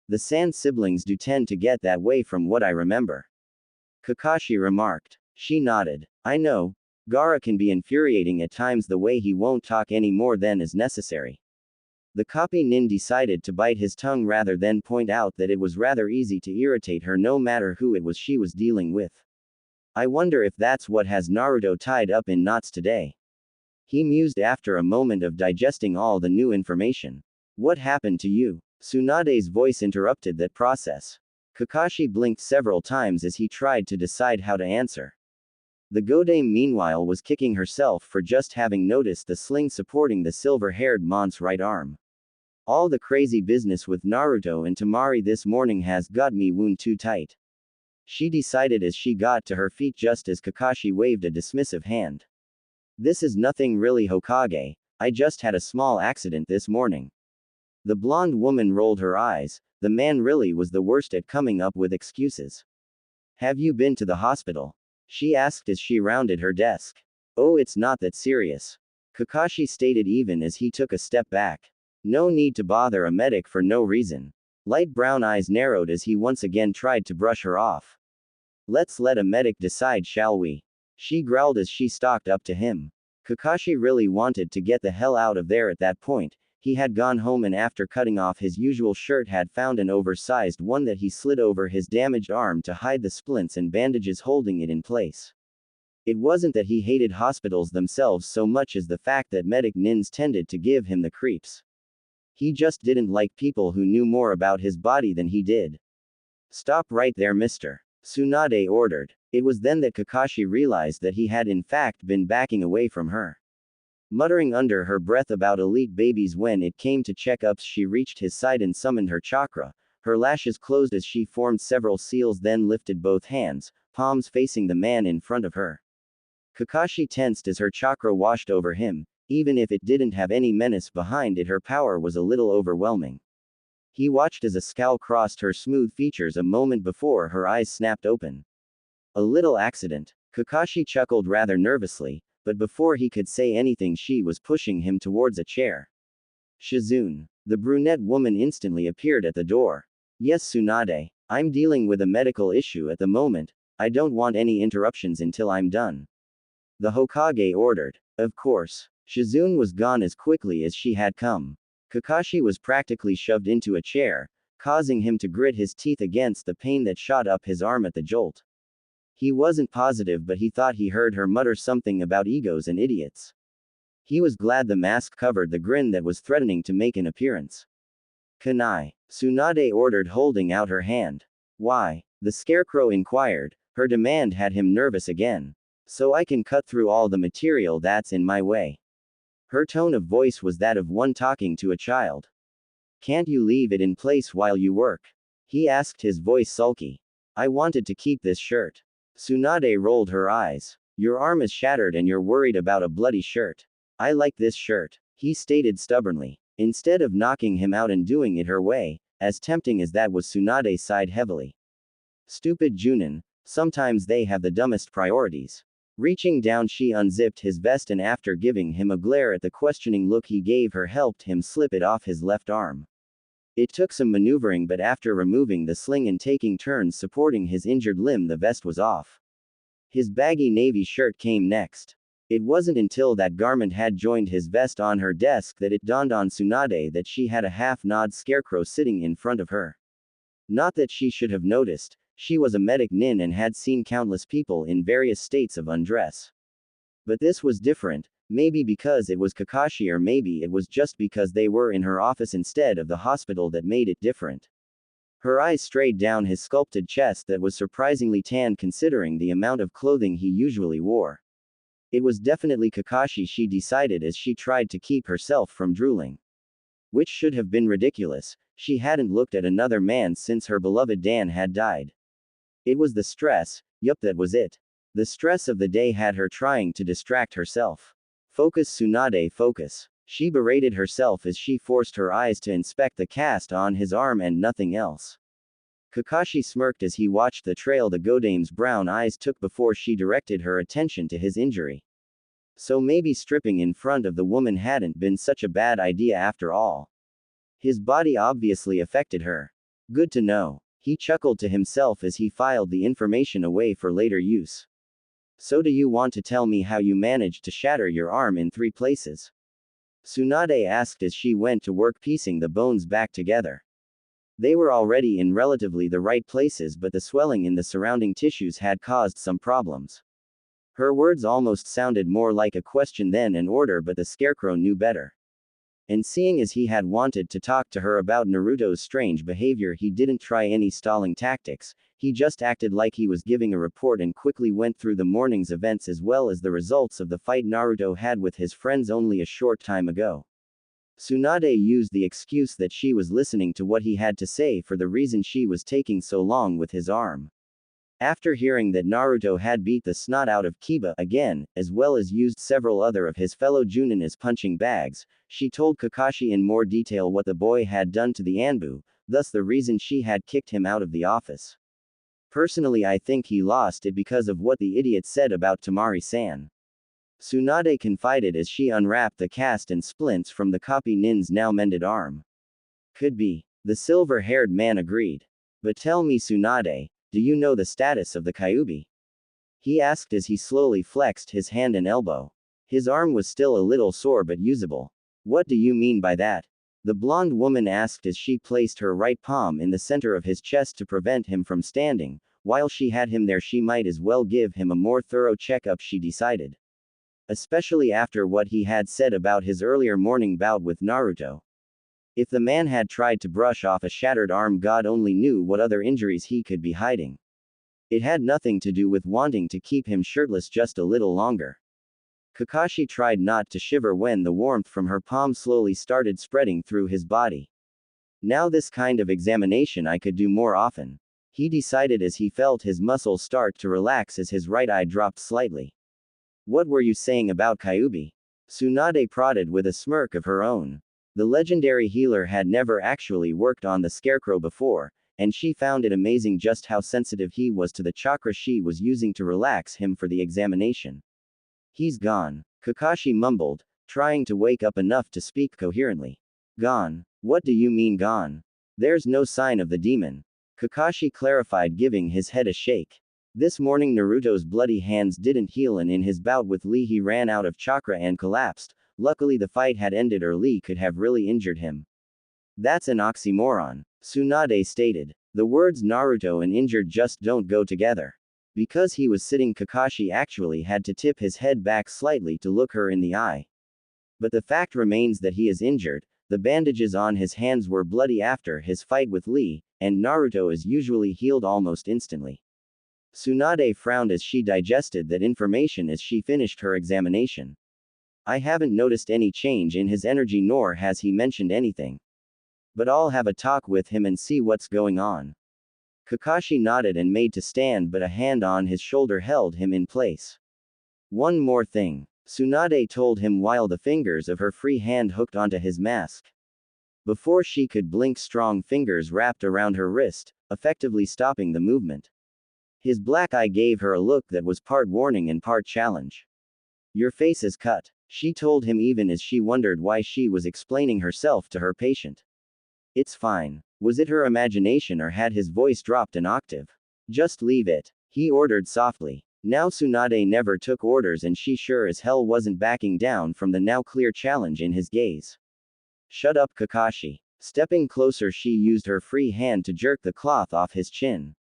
The San siblings do tend to get that way from what I remember. Kakashi remarked. She nodded. I know. Gaara can be infuriating at times the way he won't talk any more than is necessary. The copy nin decided to bite his tongue rather than point out that it was rather easy to irritate her no matter who it was she was dealing with. I wonder if that's what has Naruto tied up in knots today. He mused after a moment of digesting all the new information. What happened to you? Tsunade's voice interrupted that process. Kakashi blinked several times as he tried to decide how to answer. The Godame meanwhile was kicking herself for just having noticed the sling supporting the silver-haired mon's right arm. All the crazy business with Naruto and Temari this morning has got me wound too tight. She decided as she got to her feet just as Kakashi waved a dismissive hand. This is nothing really, Hokage, I just had a small accident this morning. The blonde woman rolled her eyes. The man really was the worst at coming up with excuses. Have you been to the hospital? She asked as she rounded her desk. Oh, it's not that serious. Kakashi stated even as he took a step back. No need to bother a medic for no reason. Light brown eyes narrowed as he once again tried to brush her off. Let's let a medic decide, shall we? She growled as she stalked up to him. Kakashi really wanted to get the hell out of there at that point. He had gone home and after cutting off his usual shirt had found an oversized one that he slid over his damaged arm to hide the splints and bandages holding it in place. It wasn't that he hated hospitals themselves so much as the fact that medic nins tended to give him the creeps. He just didn't like people who knew more about his body than he did. Stop right there, mister. Tsunade ordered. It was then that Kakashi realized that he had in fact been backing away from her. Muttering under her breath about elite babies when it came to checkups, she reached his side and summoned her chakra. Her lashes closed as she formed several seals, then lifted both hands, palms facing the man in front of her. Kakashi tensed as her chakra washed over him. Even if it didn't have any menace behind it, her power was a little overwhelming. He watched as a scowl crossed her smooth features a moment before her eyes snapped open. A little accident. Kakashi chuckled rather nervously, but before he could say anything she was pushing him towards a chair. Shizune. The brunette woman instantly appeared at the door. Yes, Tsunade. I'm dealing with a medical issue at the moment. I don't want any interruptions until I'm done. The Hokage ordered. Of course. Shizune was gone as quickly as she had come. Kakashi was practically shoved into a chair, causing him to grit his teeth against the pain that shot up his arm at the jolt. He wasn't positive, but he thought he heard her mutter something about egos and idiots. He was glad the mask covered the grin that was threatening to make an appearance. "Kunai," Tsunade ordered, holding out her hand. "Why?" the scarecrow inquired. Her demand had him nervous again. "So I can cut through all the material that's in my way." Her tone of voice was that of one talking to a child. "Can't you leave it in place while you work?" he asked, his voice sulky. "I wanted to keep this shirt." Tsunade rolled her eyes. "Your arm is shattered and you're worried about a bloody shirt." "I like this shirt," he stated stubbornly. Instead of knocking him out and doing it her way, as tempting as that was, Tsunade sighed heavily. "Stupid Junin, sometimes they have the dumbest priorities." Reaching down, she unzipped his vest and after giving him a glare at the questioning look he gave her, helped him slip it off his left arm. It took some maneuvering, but after removing the sling and taking turns supporting his injured limb, the vest was off. His baggy navy shirt came next. It wasn't until that garment had joined his vest on her desk that it dawned on Tsunade that she had a half-gnawed scarecrow sitting in front of her. Not that she should have noticed. She was a medic nin and had seen countless people in various states of undress. But this was different, maybe because it was Kakashi, or maybe it was just because they were in her office instead of the hospital that made it different. Her eyes strayed down his sculpted chest that was surprisingly tanned considering the amount of clothing he usually wore. It was definitely Kakashi, she decided as she tried to keep herself from drooling. Which should have been ridiculous. She hadn't looked at another man since her beloved Dan had died. It was the stress, yup, that was it. The stress of the day had her trying to distract herself. "Focus, Tsunade, focus." She berated herself as she forced her eyes to inspect the cast on his arm and nothing else. Kakashi smirked as he watched the trail the Godame's brown eyes took before she directed her attention to his injury. So maybe stripping in front of the woman hadn't been such a bad idea after all. His body obviously affected her. Good to know. He chuckled to himself as he filed the information away for later use. "So do you want to tell me how you managed to shatter your arm in 3 places?" Tsunade asked as she went to work piecing the bones back together. They were already in relatively the right places, but the swelling in the surrounding tissues had caused some problems. Her words almost sounded more like a question than an order, but the scarecrow knew better. And seeing as he had wanted to talk to her about Naruto's strange behavior, he didn't try any stalling tactics. He just acted like he was giving a report and quickly went through the morning's events as well as the results of the fight Naruto had with his friends only a short time ago. Tsunade used the excuse that she was listening to what he had to say for the reason she was taking so long with his arm. After hearing that Naruto had beat the snot out of Kiba again, as well as used several other of his fellow Junin as punching bags, she told Kakashi in more detail what the boy had done to the Anbu, thus the reason she had kicked him out of the office. "Personally, I think he lost it because of what the idiot said about Temari-san," Tsunade confided as she unwrapped the cast and splints from the copy nin's now mended arm. "Could be," the silver-haired man agreed. "But tell me, Tsunade, do you know the status of the Kyuubi?" he asked as he slowly flexed his hand and elbow. His arm was still a little sore but usable. "What do you mean by that?" the blonde woman asked as she placed her right palm in the center of his chest to prevent him from standing. While she had him there, she might as well give him a more thorough checkup, she decided. Especially after what he had said about his earlier morning bout with Naruto. If the man had tried to brush off a shattered arm, God only knew what other injuries he could be hiding. It had nothing to do with wanting to keep him shirtless just a little longer. Kakashi tried not to shiver when the warmth from her palm slowly started spreading through his body. "Now this kind of examination I could do more often," he decided as he felt his muscles start to relax as his right eye dropped slightly. "What were you saying about Kyuubi?" Tsunade prodded with a smirk of her own. The legendary healer had never actually worked on the scarecrow before, and she found it amazing just how sensitive he was to the chakra she was using to relax him for the examination. "He's gone," Kakashi mumbled, trying to wake up enough to speak coherently. "Gone? What do you mean gone?" "There's no sign of the demon," Kakashi clarified, giving his head a shake. This morning Naruto's bloody hands didn't heal, and in his bout with Lee he ran out of chakra and collapsed, Luckily the fight had ended or Lee could have really injured him. That's an oxymoron, Tsunade stated. The words Naruto and injured just don't go together. Because he was sitting, Kakashi actually had to tip his head back slightly to look her in the eye. But the fact remains that he is injured. The bandages on his hands were bloody after his fight with Lee, and Naruto is usually healed almost instantly. Tsunade frowned as she digested that information as she finished her examination. I haven't noticed any change in his energy, nor has he mentioned anything. But I'll have a talk with him and see what's going on. Kakashi nodded and made to stand, but a hand on his shoulder held him in place. One more thing, Tsunade told him while the fingers of her free hand hooked onto his mask. Before she could blink, strong fingers wrapped around her wrist, effectively stopping the movement. His black eye gave her a look that was part warning and part challenge. Your face is cut, she told him, even as she wondered why she was explaining herself to her patient. It's fine. Was it her imagination or had his voice dropped an octave? Just leave it, he ordered softly. Now Tsunade never took orders, and she sure as hell wasn't backing down from the now clear challenge in his gaze. Shut up, Kakashi. Stepping closer, she used her free hand to jerk the cloth off his chin.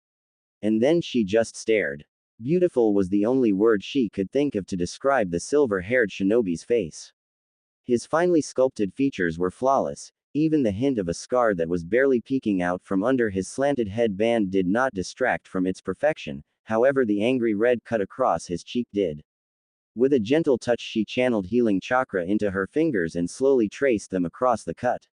And then she just stared. Beautiful was the only word she could think of to describe the silver-haired shinobi's face. His finely sculpted features were flawless. Even the hint of a scar that was barely peeking out from under his slanted headband did not distract from its perfection, however the angry red cut across his cheek did. With a gentle touch she channeled healing chakra into her fingers and slowly traced them across the cut.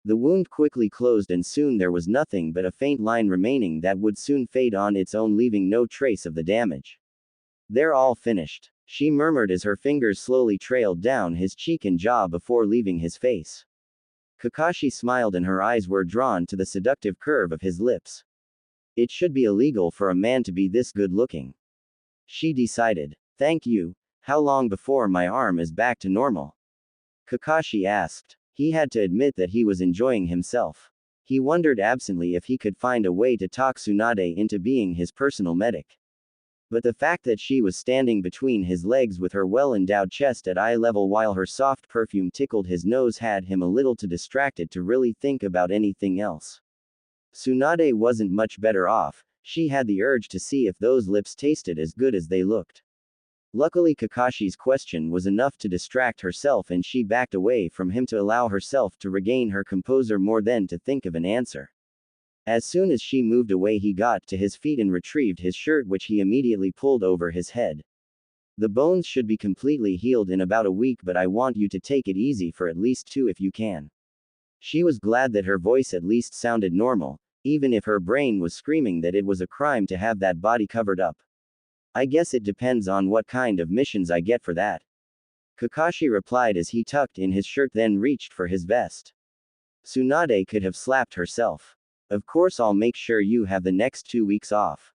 The wound quickly closed, and soon there was nothing but a faint line remaining that would soon fade on its own, leaving no trace of the damage. They're all finished, she murmured as her fingers slowly trailed down his cheek and jaw before leaving his face. Kakashi smiled and her eyes were drawn to the seductive curve of his lips. It should be illegal for a man to be this good looking, she decided. Thank you. How long before my arm is back to normal? Kakashi asked. He had to admit that he was enjoying himself. He wondered absently if he could find a way to talk Tsunade into being his personal medic. But the fact that she was standing between his legs with her well-endowed chest at eye level while her soft perfume tickled his nose had him a little too distracted to really think about anything else. Tsunade wasn't much better off. She had the urge to see if those lips tasted as good as they looked. Luckily Kakashi's question was enough to distract herself, and she backed away from him to allow herself to regain her composure more than to think of an answer. As soon as she moved away, he got to his feet and retrieved his shirt, which he immediately pulled over his head. The bones should be completely healed in about a week, but I want you to take it easy for at least 2 if you can. She was glad that her voice at least sounded normal, even if her brain was screaming that it was a crime to have that body covered up. I guess it depends on what kind of missions I get for that, Kakashi replied as he tucked in his shirt then reached for his vest. Tsunade could have slapped herself. Of course, I'll make sure you have the next 2 weeks off,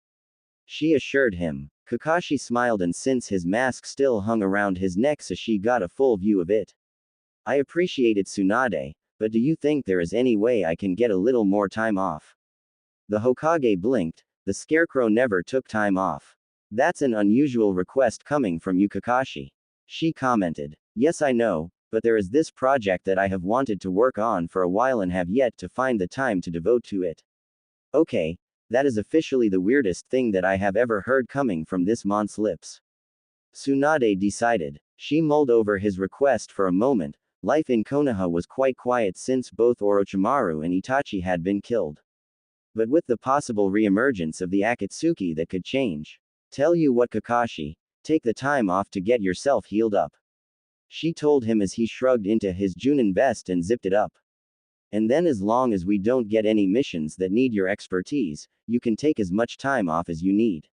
she assured him. Kakashi smiled, and since his mask still hung around his neck so she got a full view of it. I appreciate it, Tsunade, but do you think there is any way I can get a little more time off? The Hokage blinked. The scarecrow never took time off. That's an unusual request coming from you, Kakashi, she commented. Yes, I know, but there is this project that I have wanted to work on for a while and have yet to find the time to devote to it. Okay, that is officially the weirdest thing that I have ever heard coming from this mon's lips, Tsunade decided. She mulled over his request for a moment. Life in Konoha was quite quiet since both Orochimaru and Itachi had been killed. But with the possible re-emergence of the Akatsuki, that could change. Tell you what, Kakashi, take the time off to get yourself healed up, she told him as he shrugged into his Junin vest and zipped it up. And then, as long as we don't get any missions that need your expertise, you can take as much time off as you need.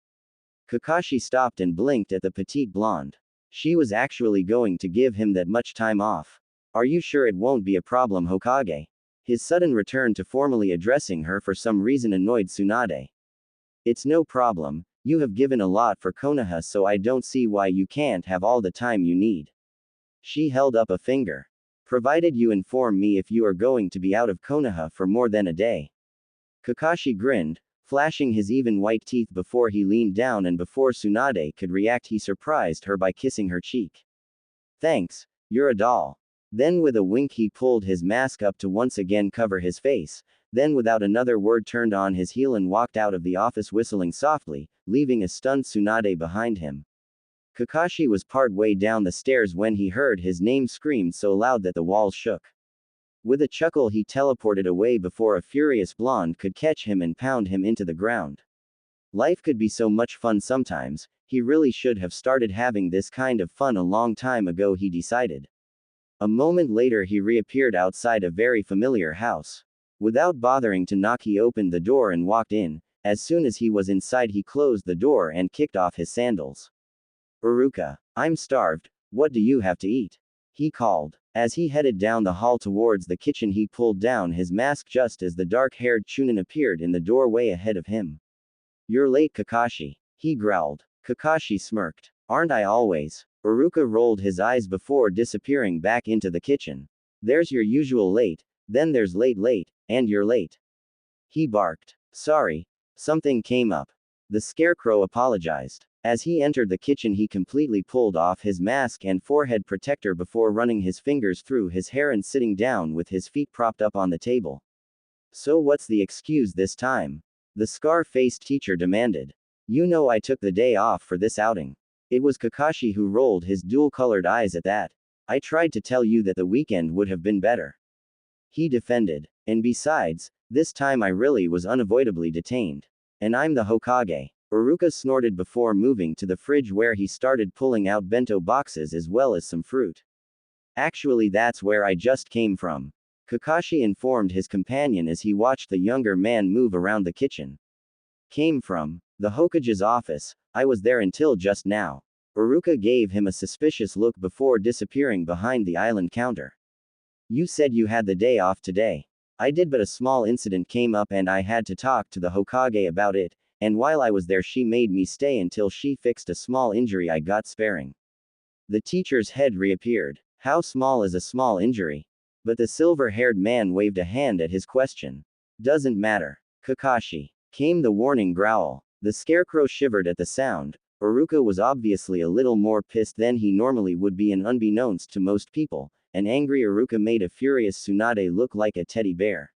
Kakashi stopped and blinked at the petite blonde. She was actually going to give him that much time off. Are you sure it won't be a problem, Hokage? His sudden return to formally addressing her for some reason annoyed Tsunade. It's no problem. You have given a lot for Konoha, so I don't see why you can't have all the time you need. She held up a finger. Provided you inform me if you are going to be out of Konoha for more than a day. Kakashi grinned, flashing his even white teeth before he leaned down, and before Tsunade could react he surprised her by kissing her cheek. Thanks, You're a doll. Then with a wink he pulled his mask up to once again cover his face, then without another word turned on his heel and walked out of the office whistling softly, leaving a stunned Tsunade behind him. Kakashi was part way down the stairs when he heard his name screamed so loud that the walls shook. With a chuckle he teleported away before a furious blonde could catch him and pound him into the ground. Life could be so much fun sometimes, he really should have started having this kind of fun a long time ago, he decided. A moment later he reappeared outside a very familiar house. Without bothering to knock he opened the door and walked in. As soon as he was inside he closed the door and kicked off his sandals. Iruka, I'm starved, what do you have to eat? He called. As he headed down the hall towards the kitchen he pulled down his mask just as the dark-haired Chunin appeared in the doorway ahead of him. You're late, Kakashi. He growled. Kakashi smirked. Aren't I always? Iruka rolled his eyes before disappearing back into the kitchen. There's your usual late, then there's late, and you're late. He barked. Sorry. Something came up. The scarecrow apologized. As he entered the kitchen he completely pulled off his mask and forehead protector before running his fingers through his hair and sitting down with his feet propped up on the table. So what's the excuse this time? The scar-faced teacher demanded. You know I took the day off for this outing. It was Kakashi who rolled his dual-colored eyes at that. I tried to tell you that the weekend would have been better. He defended. And besides, this time I really was unavoidably detained. And I'm the Hokage. Iruka snorted before moving to the fridge where he started pulling out bento boxes as well as some fruit. Actually that's where I just came from. Kakashi informed his companion as he watched the younger man move around the kitchen. Came from the Hokage's office, I was there until just now. Iruka gave him a suspicious look before disappearing behind the island counter. You said you had the day off today. I did, but a small incident came up and I had to talk to the Hokage about it, and while I was there she made me stay until she fixed a small injury I got sparing. The teacher's head reappeared. How small is a small injury? But the silver-haired man waved a hand at his question. Doesn't matter. Kakashi. Came the warning growl. The scarecrow shivered at the sound. Iruka was obviously a little more pissed than he normally would be, and unbeknownst to most people, an angry Iruka made a furious Tsunade look like a teddy bear.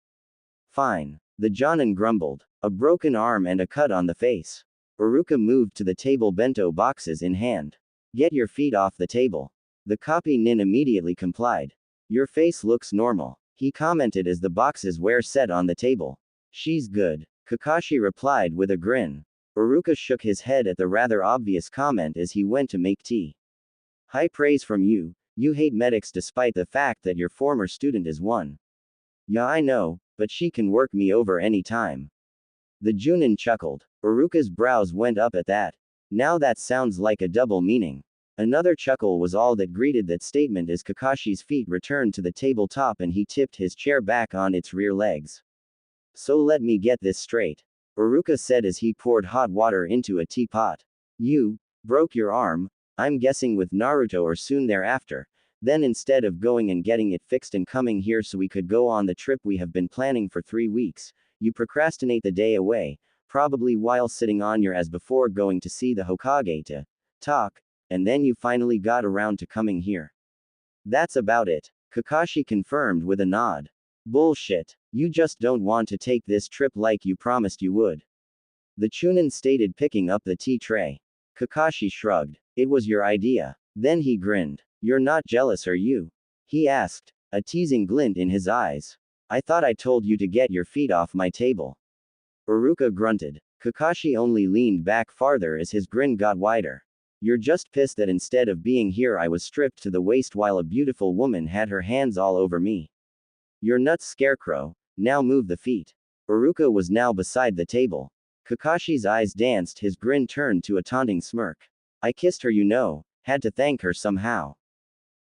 Fine. The Jonin grumbled. A broken arm and a cut on the face. Iruka moved to the table, bento boxes in hand. Get your feet off the table. The copy nin immediately complied. Your face looks normal, he commented as the boxes were set on the table. She's good, Kakashi replied with a grin. Iruka shook his head at the rather obvious comment as he went to make tea. High praise from you. You hate medics despite the fact that your former student is one. Yeah, I know, but she can work me over any time. The Junin chuckled. Iruka's brows went up at that. Now that sounds like a double meaning. Another chuckle was all that greeted that statement as Kakashi's feet returned to the tabletop and he tipped his chair back on its rear legs. So let me get this straight. Iruka said as he poured hot water into a teapot. You broke your arm, I'm guessing with Naruto or soon thereafter. Then instead of going and getting it fixed and coming here so we could go on the trip we have been planning for 3 weeks, you procrastinate the day away, probably while sitting on your ass before going to see the Hokage to talk, and then you finally got around to coming here. That's about it, Kakashi confirmed with a nod. Bullshit. You just don't want to take this trip like you promised you would. The Chunin stated, picking up the tea tray. Kakashi shrugged. It was your idea. Then he grinned. You're not jealous, are you? He asked, a teasing glint in his eyes. I thought I told you to get your feet off my table. Iruka grunted. Kakashi only leaned back farther as his grin got wider. You're just pissed that instead of being here I was stripped to the waist while a beautiful woman had her hands all over me. You're nuts, Scarecrow. Now move the feet. Iruka was now beside the table. Kakashi's eyes danced, his grin turned to a taunting smirk. I kissed her, you know, had to thank her somehow.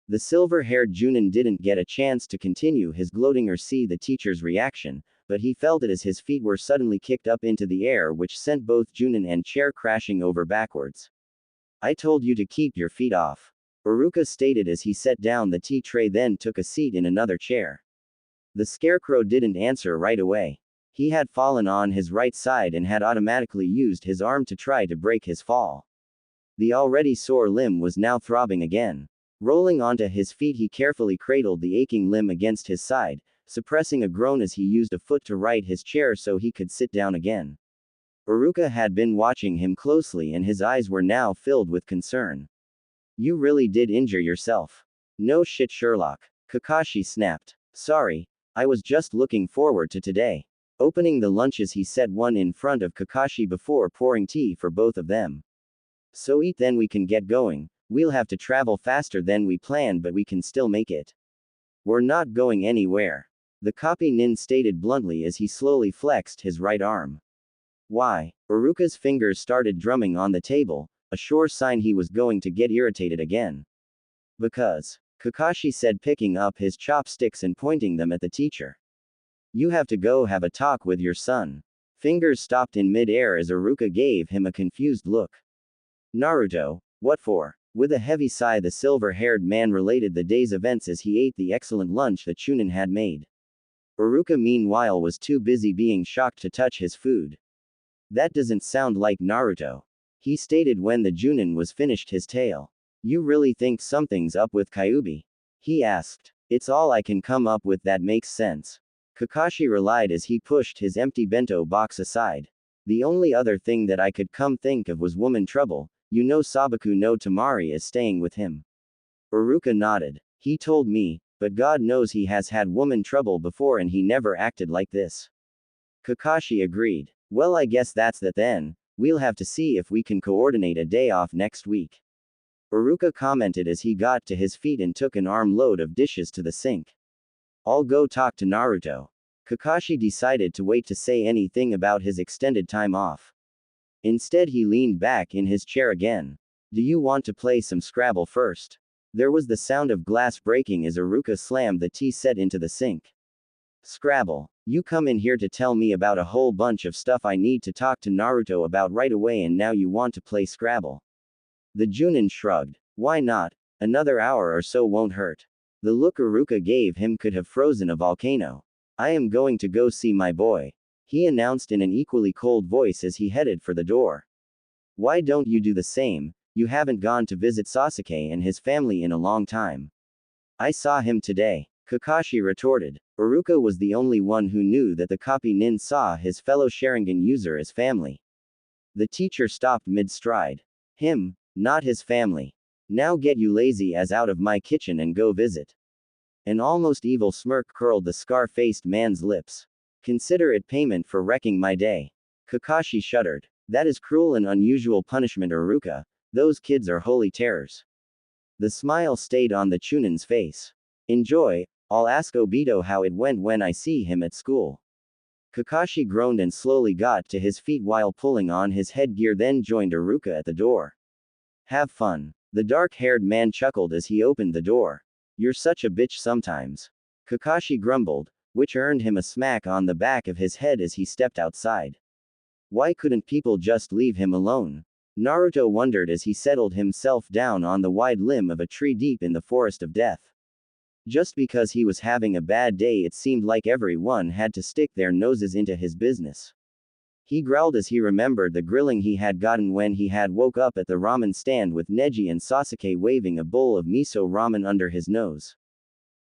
The silver-haired Junin didn't get a chance to continue his gloating or see the teacher's reaction, but he felt it as his feet were suddenly kicked up into the air, which sent both Junin and chair crashing over backwards. I told you to keep your feet off. Iruka stated as he set down the tea tray, then took a seat in another chair. The Scarecrow didn't answer right away. He had fallen on his right side and had automatically used his arm to try to break his fall. The already sore limb was now throbbing again. Rolling onto his feet, he carefully cradled the aching limb against his side, suppressing a groan as he used a foot to right his chair so he could sit down again. Iruka had been watching him closely and his eyes were now filled with concern. You really did injure yourself. No shit, Sherlock. Kakashi snapped. Sorry, I was just looking forward to today. Opening the lunches, he set one in front of Kakashi before pouring tea for both of them. So eat, then we can get going. We'll have to travel faster than we planned, but we can still make it. We're not going anywhere. The copy nin stated bluntly as he slowly flexed his right arm. Why? Iruka's fingers started drumming on the table, a sure sign he was going to get irritated again. Because, Kakashi said, picking up his chopsticks and pointing them at the teacher. You have to go have a talk with your son. Fingers stopped in mid-air as Iruka gave him a confused look. Naruto, what for? With a heavy sigh, the silver-haired man related the day's events as he ate the excellent lunch that Chunin had made. Iruka meanwhile was too busy being shocked to touch his food. That doesn't sound like Naruto. He stated when the Junin was finished his tale. You really think something's up with Kyuubi? He asked. It's all I can come up with that makes sense. Kakashi relied as he pushed his empty bento box aside. The only other thing that I could come think of was woman trouble. You know Sabaku no Temari is staying with him. Iruka nodded. He told me, but God knows he has had woman trouble before and he never acted like this. Kakashi agreed. Well, I guess that's that then. We'll have to see if we can coordinate a day off next week. Iruka commented as he got to his feet and took an armload of dishes to the sink. I'll go talk to Naruto. Kakashi decided to wait to say anything about his extended time off. Instead, he leaned back in his chair again. Do you want to play some Scrabble first? There was the sound of glass breaking as Iruka slammed the tea set into the sink. Scrabble. You come in here to tell me about a whole bunch of stuff I need to talk to Naruto about right away, and now you want to play Scrabble. The Junin shrugged. Why not? Another hour or so won't hurt. The look Iruka gave him could have frozen a volcano. I am going to go see my boy, he announced in an equally cold voice as he headed for the door. Why don't you do the same? You haven't gone to visit Sasuke and his family in a long time. I saw him today, Kakashi retorted. Iruka was the only one who knew that the copy nin saw his fellow Sharingan user as family. The teacher stopped mid-stride. Him, not his family. Now get you lazy ass out of my kitchen and go visit. An almost evil smirk curled the scar-faced man's lips. Consider it payment for wrecking my day. Kakashi shuddered. That is cruel and unusual punishment, Iruka. Those kids are holy terrors. The smile stayed on the Chunin's face. Enjoy. I'll ask Obito how it went when I see him at school. Kakashi groaned and slowly got to his feet while pulling on his headgear, then joined Iruka at the door. Have fun. The dark-haired man chuckled as he opened the door. You're such a bitch sometimes. Kakashi grumbled, which earned him a smack on the back of his head as he stepped outside. Why couldn't people just leave him alone? Naruto wondered as he settled himself down on the wide limb of a tree deep in the forest of death. Just because he was having a bad day, it seemed like everyone had to stick their noses into his business. He growled as he remembered the grilling he had gotten when he had woke up at the ramen stand with Neji and Sasuke waving a bowl of miso ramen under his nose.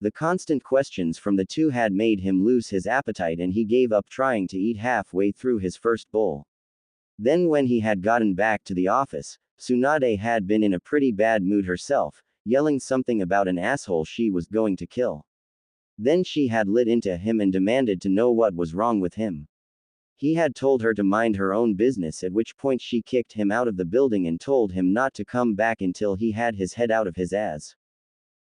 The constant questions from the two had made him lose his appetite and he gave up trying to eat halfway through his first bowl. Then when he had gotten back to the office, Tsunade had been in a pretty bad mood herself, yelling something about an asshole she was going to kill. Then she had lit into him and demanded to know what was wrong with him. He had told her to mind her own business, at which point she kicked him out of the building and told him not to come back until he had his head out of his ass.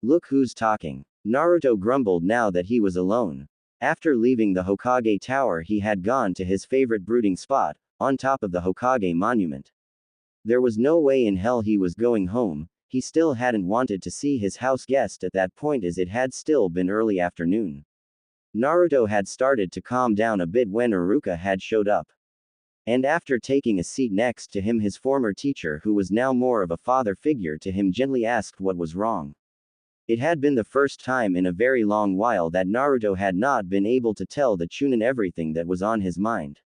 Look who's talking. Naruto grumbled now that he was alone. After leaving the Hokage tower, he had gone to his favorite brooding spot, on top of the Hokage monument. There was no way in hell he was going home. He still hadn't wanted to see his house guest at that point as it had still been early afternoon. Naruto had started to calm down a bit when Iruka had showed up. And after taking a seat next to him, his former teacher, who was now more of a father figure to him, gently asked what was wrong. It had been the first time in a very long while that Naruto had not been able to tell the Chunin everything that was on his mind.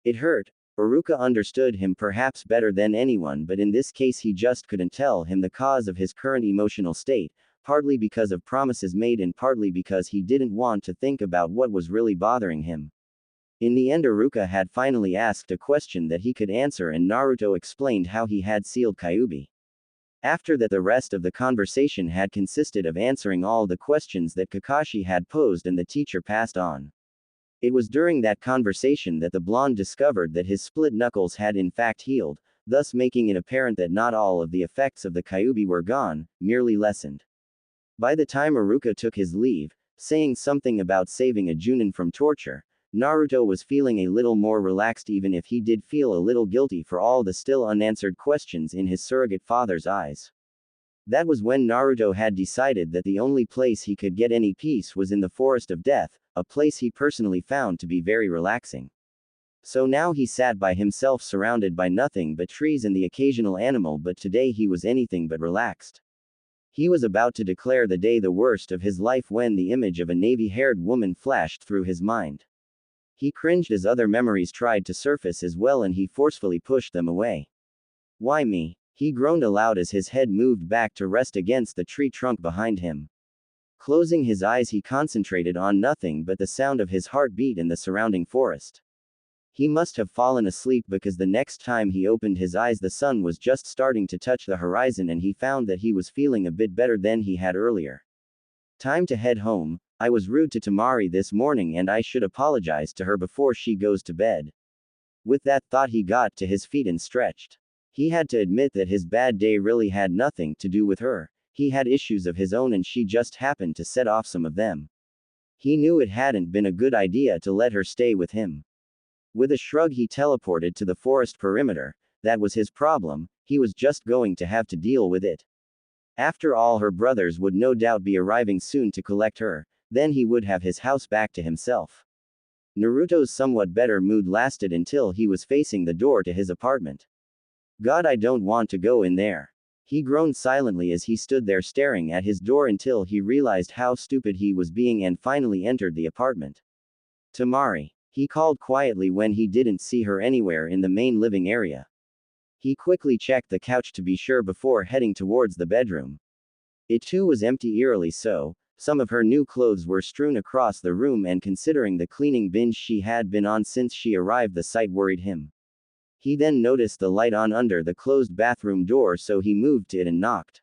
It hurt, Iruka understood him perhaps better than anyone, but in this case he just couldn't tell him the cause of his current emotional state, partly because of promises made and partly because he didn't want to think about what was really bothering him. In the end, Iruka had finally asked a question that he could answer, and Naruto explained how he had sealed Kyuubi. After that, the rest of the conversation had consisted of answering all the questions that Kakashi had posed and the teacher passed on. It was during that conversation that the blonde discovered that his split knuckles had in fact healed, thus making it apparent that not all of the effects of the Kyuubi were gone, merely lessened. By the time Iruka took his leave, saying something about saving a Junin from torture, Naruto was feeling a little more relaxed, even if he did feel a little guilty for all the still unanswered questions in his surrogate father's eyes. That was when Naruto had decided that the only place he could get any peace was in the Forest of Death, a place he personally found to be very relaxing. So now he sat by himself surrounded by nothing but trees and the occasional animal, but today he was anything but relaxed. He was about to declare the day the worst of his life when the image of a navy-haired woman flashed through his mind. He cringed as other memories tried to surface as well, and he forcefully pushed them away. Why me? He groaned aloud as his head moved back to rest against the tree trunk behind him. Closing his eyes, he concentrated on nothing but the sound of his heartbeat and the surrounding forest. He must have fallen asleep because the next time he opened his eyes the sun was just starting to touch the horizon, and he found that he was feeling a bit better than he had earlier. Time to head home. I was rude to Temari this morning and I should apologize to her before she goes to bed. With that thought, he got to his feet and stretched. He had to admit that his bad day really had nothing to do with her. He had issues of his own and she just happened to set off some of them. He knew it hadn't been a good idea to let her stay with him. With a shrug, he teleported to the forest perimeter. That was his problem, he was just going to have to deal with it. After all, her brothers would no doubt be arriving soon to collect her. Then he would have his house back to himself. Naruto's somewhat better mood lasted until he was facing the door to his apartment. God, I don't want to go in there. He groaned silently as he stood there staring at his door until he realized how stupid he was being and finally entered the apartment. Temari. He called quietly when he didn't see her anywhere in the main living area. He quickly checked the couch to be sure before heading towards the bedroom. It too was empty, eerily so. Some of her new clothes were strewn across the room, and considering the cleaning binge she had been on since she arrived, the sight worried him. He then noticed the light on under the closed bathroom door, so he moved to it and knocked.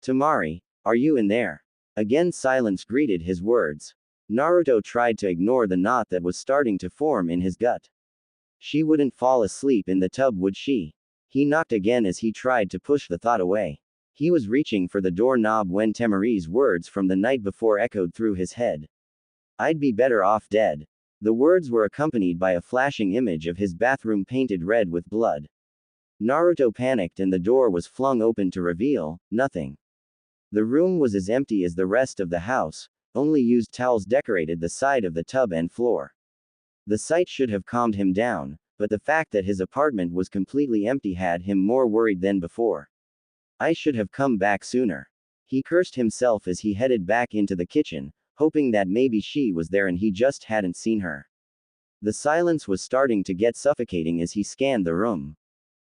Temari, are you in there? Again silence greeted his words. Naruto tried to ignore the knot that was starting to form in his gut. She wouldn't fall asleep in the tub, would she? He knocked again as he tried to push the thought away. He was reaching for the doorknob when Temari's words from the night before echoed through his head. I'd be better off dead. The words were accompanied by a flashing image of his bathroom painted red with blood. Naruto panicked and the door was flung open to reveal nothing. The room was as empty as the rest of the house, only used towels decorated the side of the tub and floor. The sight should have calmed him down, but the fact that his apartment was completely empty had him more worried than before. I should have come back sooner. He cursed himself as he headed back into the kitchen, hoping that maybe she was there and he just hadn't seen her. The silence was starting to get suffocating as he scanned the room.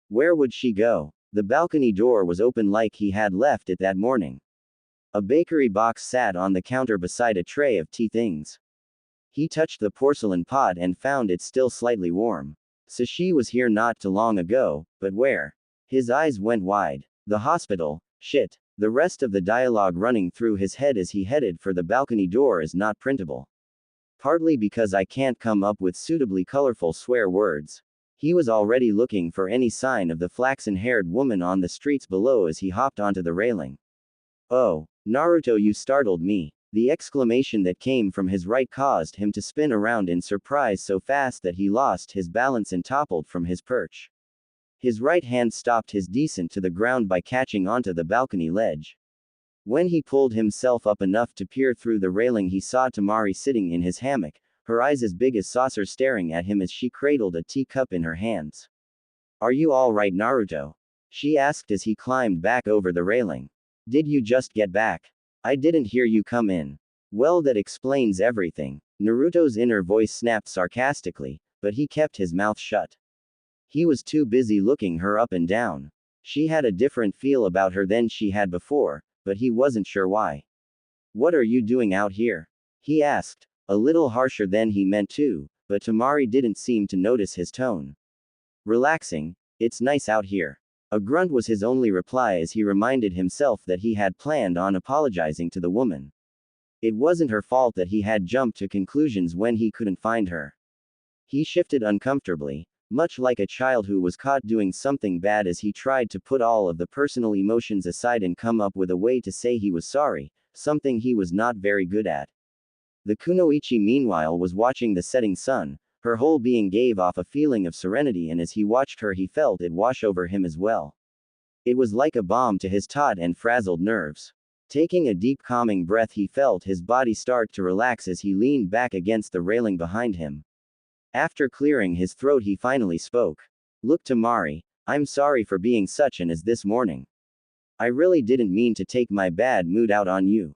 Where would she go? The balcony door was open like he had left it that morning. A bakery box sat on the counter beside a tray of tea things. He touched the porcelain pot and found it still slightly warm. So she was here not too long ago, but where? His eyes went wide. The hospital, shit. The rest of the dialogue running through his head as he headed for the balcony door is not printable. Partly because I can't come up with suitably colorful swear words. He was already looking for any sign of the flaxen-haired woman on the streets below as he hopped onto the railing. Oh, Naruto, you startled me. The exclamation that came from his right caused him to spin around in surprise so fast that he lost his balance and toppled from his perch. His right hand stopped his descent to the ground by catching onto the balcony ledge. When he pulled himself up enough to peer through the railing, he saw Temari sitting in his hammock, her eyes as big as saucers staring at him as she cradled a teacup in her hands. Are you all right, Naruto? She asked as he climbed back over the railing. Did you just get back? I didn't hear you come in. Well, that explains everything. Naruto's inner voice snapped sarcastically, but he kept his mouth shut. He was too busy looking her up and down. She had a different feel about her than she had before, but he wasn't sure why. "What are you doing out here?" he asked, a little harsher than he meant to, but Temari didn't seem to notice his tone. "Relaxing. It's nice out here." A grunt was his only reply as he reminded himself that he had planned on apologizing to the woman. It wasn't her fault that he had jumped to conclusions when he couldn't find her. He shifted uncomfortably, much like a child who was caught doing something bad as he tried to put all of the personal emotions aside and come up with a way to say he was sorry, something he was not very good at. The kunoichi meanwhile was watching the setting sun. Her whole being gave off a feeling of serenity, and as he watched her he felt it wash over him as well. It was like a balm to his taut and frazzled nerves. Taking a deep calming breath, he felt his body start to relax as he leaned back against the railing behind him. After clearing his throat he finally spoke. "Look, Temari, I'm sorry for being such an ass this morning. I really didn't mean to take my bad mood out on you."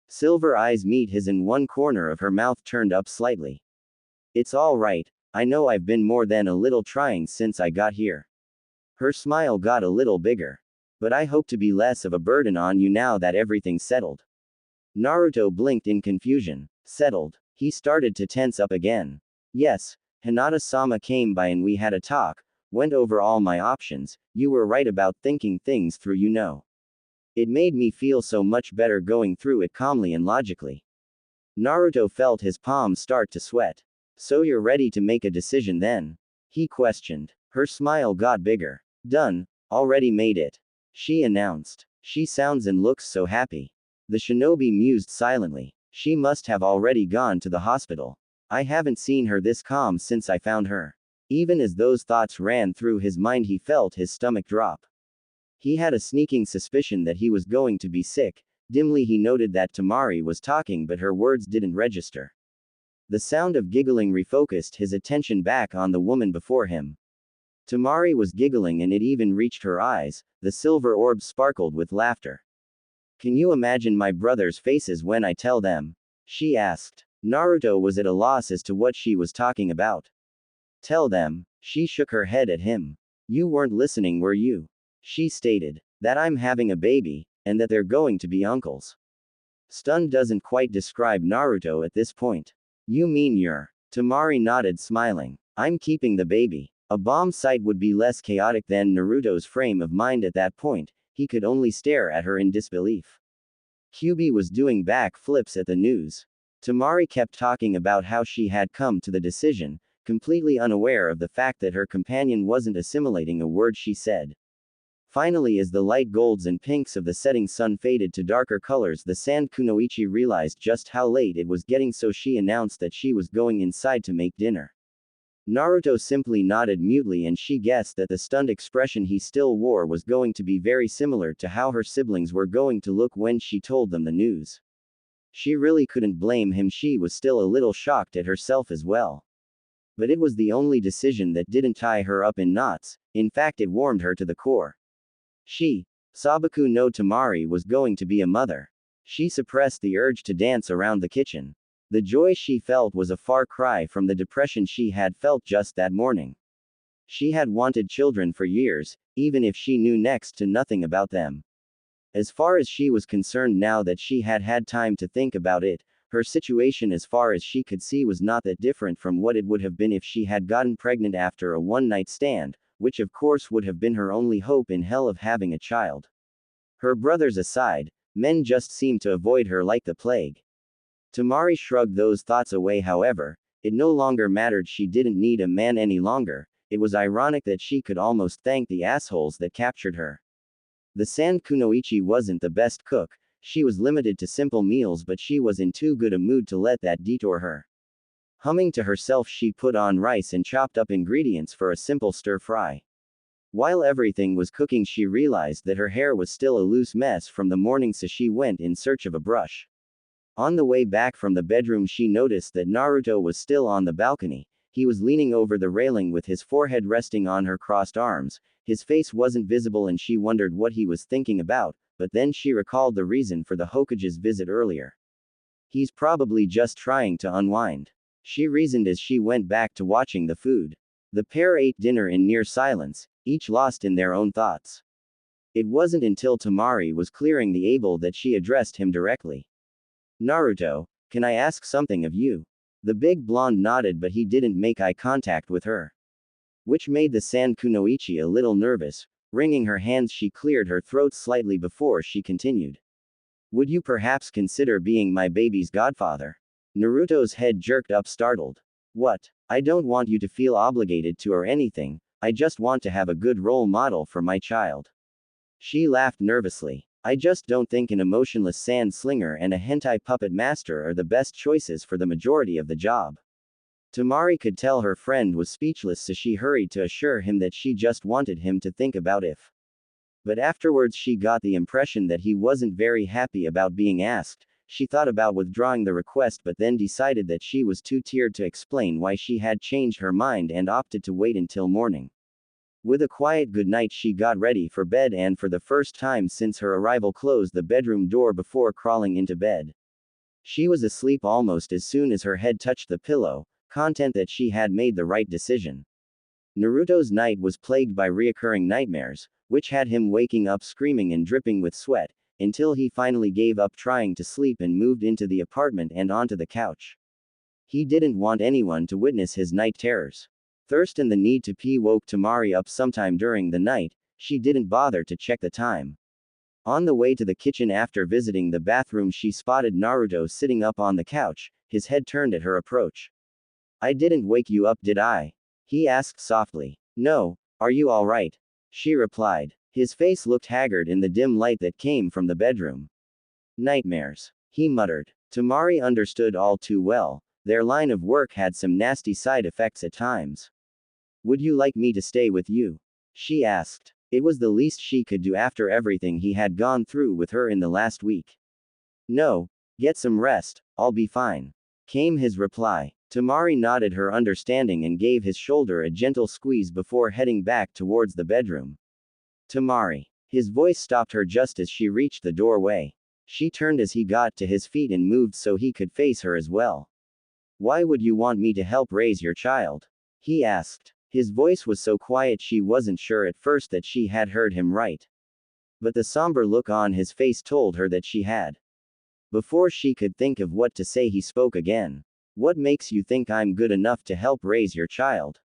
Silver eyes meet his and one corner of her mouth turned up slightly. "It's all right, I know I've been more than a little trying since I got here." Her smile got a little bigger. "But I hope to be less of a burden on you now that everything's settled." Naruto blinked in confusion. Settled? He started to tense up again. "Yes, Hinata-sama came by and we had a talk, went over all my options. You were right about thinking things through, you know. It made me feel so much better going through it calmly and logically." Naruto felt his palms start to sweat. "So you're ready to make a decision then?" he questioned. Her smile got bigger. "Done, already made it," she announced. "She sounds and looks so happy." The shinobi mused silently. "She must have already gone to the hospital. I haven't seen her this calm since I found her." Even as those thoughts ran through his mind he felt his stomach drop. He had a sneaking suspicion that he was going to be sick. Dimly he noted that Temari was talking but her words didn't register. The sound of giggling refocused his attention back on the woman before him. Temari was giggling and it even reached her eyes. The silver orbs sparkled with laughter. "Can you imagine my brothers' faces when I tell them?" she asked. Naruto was at a loss as to what she was talking about. "Tell them," she shook her head at him. "You weren't listening, were you?" she stated. "That I'm having a baby, and that they're going to be uncles." Stunned doesn't quite describe Naruto at this point. "You mean you're..." Temari nodded, smiling. "I'm keeping the baby." A bomb sight would be less chaotic than Naruto's frame of mind at that point. He could only stare at her in disbelief. Kyubi was doing back flips at the news. Temari kept talking about how she had come to the decision, completely unaware of the fact that her companion wasn't assimilating a word she said. Finally, as the light golds and pinks of the setting sun faded to darker colors, the sand kunoichi realized just how late it was getting, so she announced that she was going inside to make dinner. Naruto simply nodded mutely, and she guessed that the stunned expression he still wore was going to be very similar to how her siblings were going to look when she told them the news. She really couldn't blame him. She was still a little shocked at herself as well. But it was the only decision that didn't tie her up in knots. In fact, it warmed her to the core. Sabaku no Temari was going to be a mother. She suppressed the urge to dance around the kitchen. The joy she felt was a far cry from the depression she had felt just that morning. She had wanted children for years, even if she knew next to nothing about them. As far as she was concerned, now that she had had time to think about it, her situation as far as she could see was not that different from what it would have been if she had gotten pregnant after a one-night stand, which of course would have been her only hope in hell of having a child. Her brothers aside, men just seemed to avoid her like the plague. Temari shrugged those thoughts away, however. It no longer mattered. She didn't need a man any longer. It was ironic that she could almost thank the assholes that captured her. The sand kunoichi wasn't the best cook. She was limited to simple meals, but she was in too good a mood to let that detour her. Humming to herself, she put on rice and chopped up ingredients for a simple stir-fry. While everything was cooking, she realized that her hair was still a loose mess from the morning, so she went in search of a brush. On the way back from the bedroom, she noticed that Naruto was still on the balcony. He was leaning over the railing with his forehead resting on her crossed arms. His face wasn't visible and she wondered what he was thinking about, but then she recalled the reason for the Hokage's visit earlier. He's probably just trying to unwind, she reasoned as she went back to watching the food. The pair ate dinner in near silence, each lost in their own thoughts. It wasn't until Temari was clearing the table that she addressed him directly. Naruto, can I ask something of you? The big blonde nodded, but he didn't make eye contact with her, which made the San Kunoichi a little nervous. Wringing her hands, she cleared her throat slightly before she continued. Would you perhaps consider being my baby's godfather? Naruto's head jerked up, startled. What? I don't want you to feel obligated to or anything, I just want to have a good role model for my child. She laughed nervously. I just don't think an emotionless sand slinger and a hentai puppet master are the best choices for the majority of the job. Temari could tell her friend was speechless, so she hurried to assure him that she just wanted him to think about if. But afterwards she got the impression that he wasn't very happy about being asked. She thought about withdrawing the request, but then decided that she was too tired to explain why she had changed her mind and opted to wait until morning. With a quiet goodnight, she got ready for bed and for the first time since her arrival closed the bedroom door before crawling into bed. She was asleep almost as soon as her head touched the pillow, content that she had made the right decision. Naruto's night was plagued by reoccurring nightmares, which had him waking up screaming and dripping with sweat, until he finally gave up trying to sleep and moved into the apartment and onto the couch. He didn't want anyone to witness his night terrors. Thirst and the need to pee woke Temari up sometime during the night. She didn't bother to check the time. On the way to the kitchen after visiting the bathroom, she spotted Naruto sitting up on the couch, his head turned at her approach. I didn't wake you up, did I? He asked softly. No, are you all right? She replied. His face looked haggard in the dim light that came from the bedroom. Nightmares, he muttered. Temari understood all too well. Their line of work had some nasty side effects at times. Would you like me to stay with you? She asked. It was the least she could do after everything he had gone through with her in the last week. No, get some rest, I'll be fine, came his reply. Temari nodded her understanding and gave his shoulder a gentle squeeze before heading back towards the bedroom. Temari. His voice stopped her just as she reached the doorway. She turned as he got to his feet and moved so he could face her as well. Why would you want me to help raise your child? He asked. His voice was so quiet she wasn't sure at first that she had heard him right. But the somber look on his face told her that she had. Before she could think of what to say, he spoke again. What makes you think I'm good enough to help raise your child?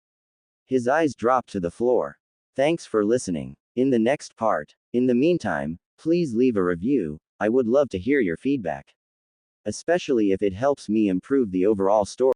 His eyes dropped to the floor. Thanks for listening. In the next part. In the meantime, please leave a review. I would love to hear your feedback, especially if it helps me improve the overall story.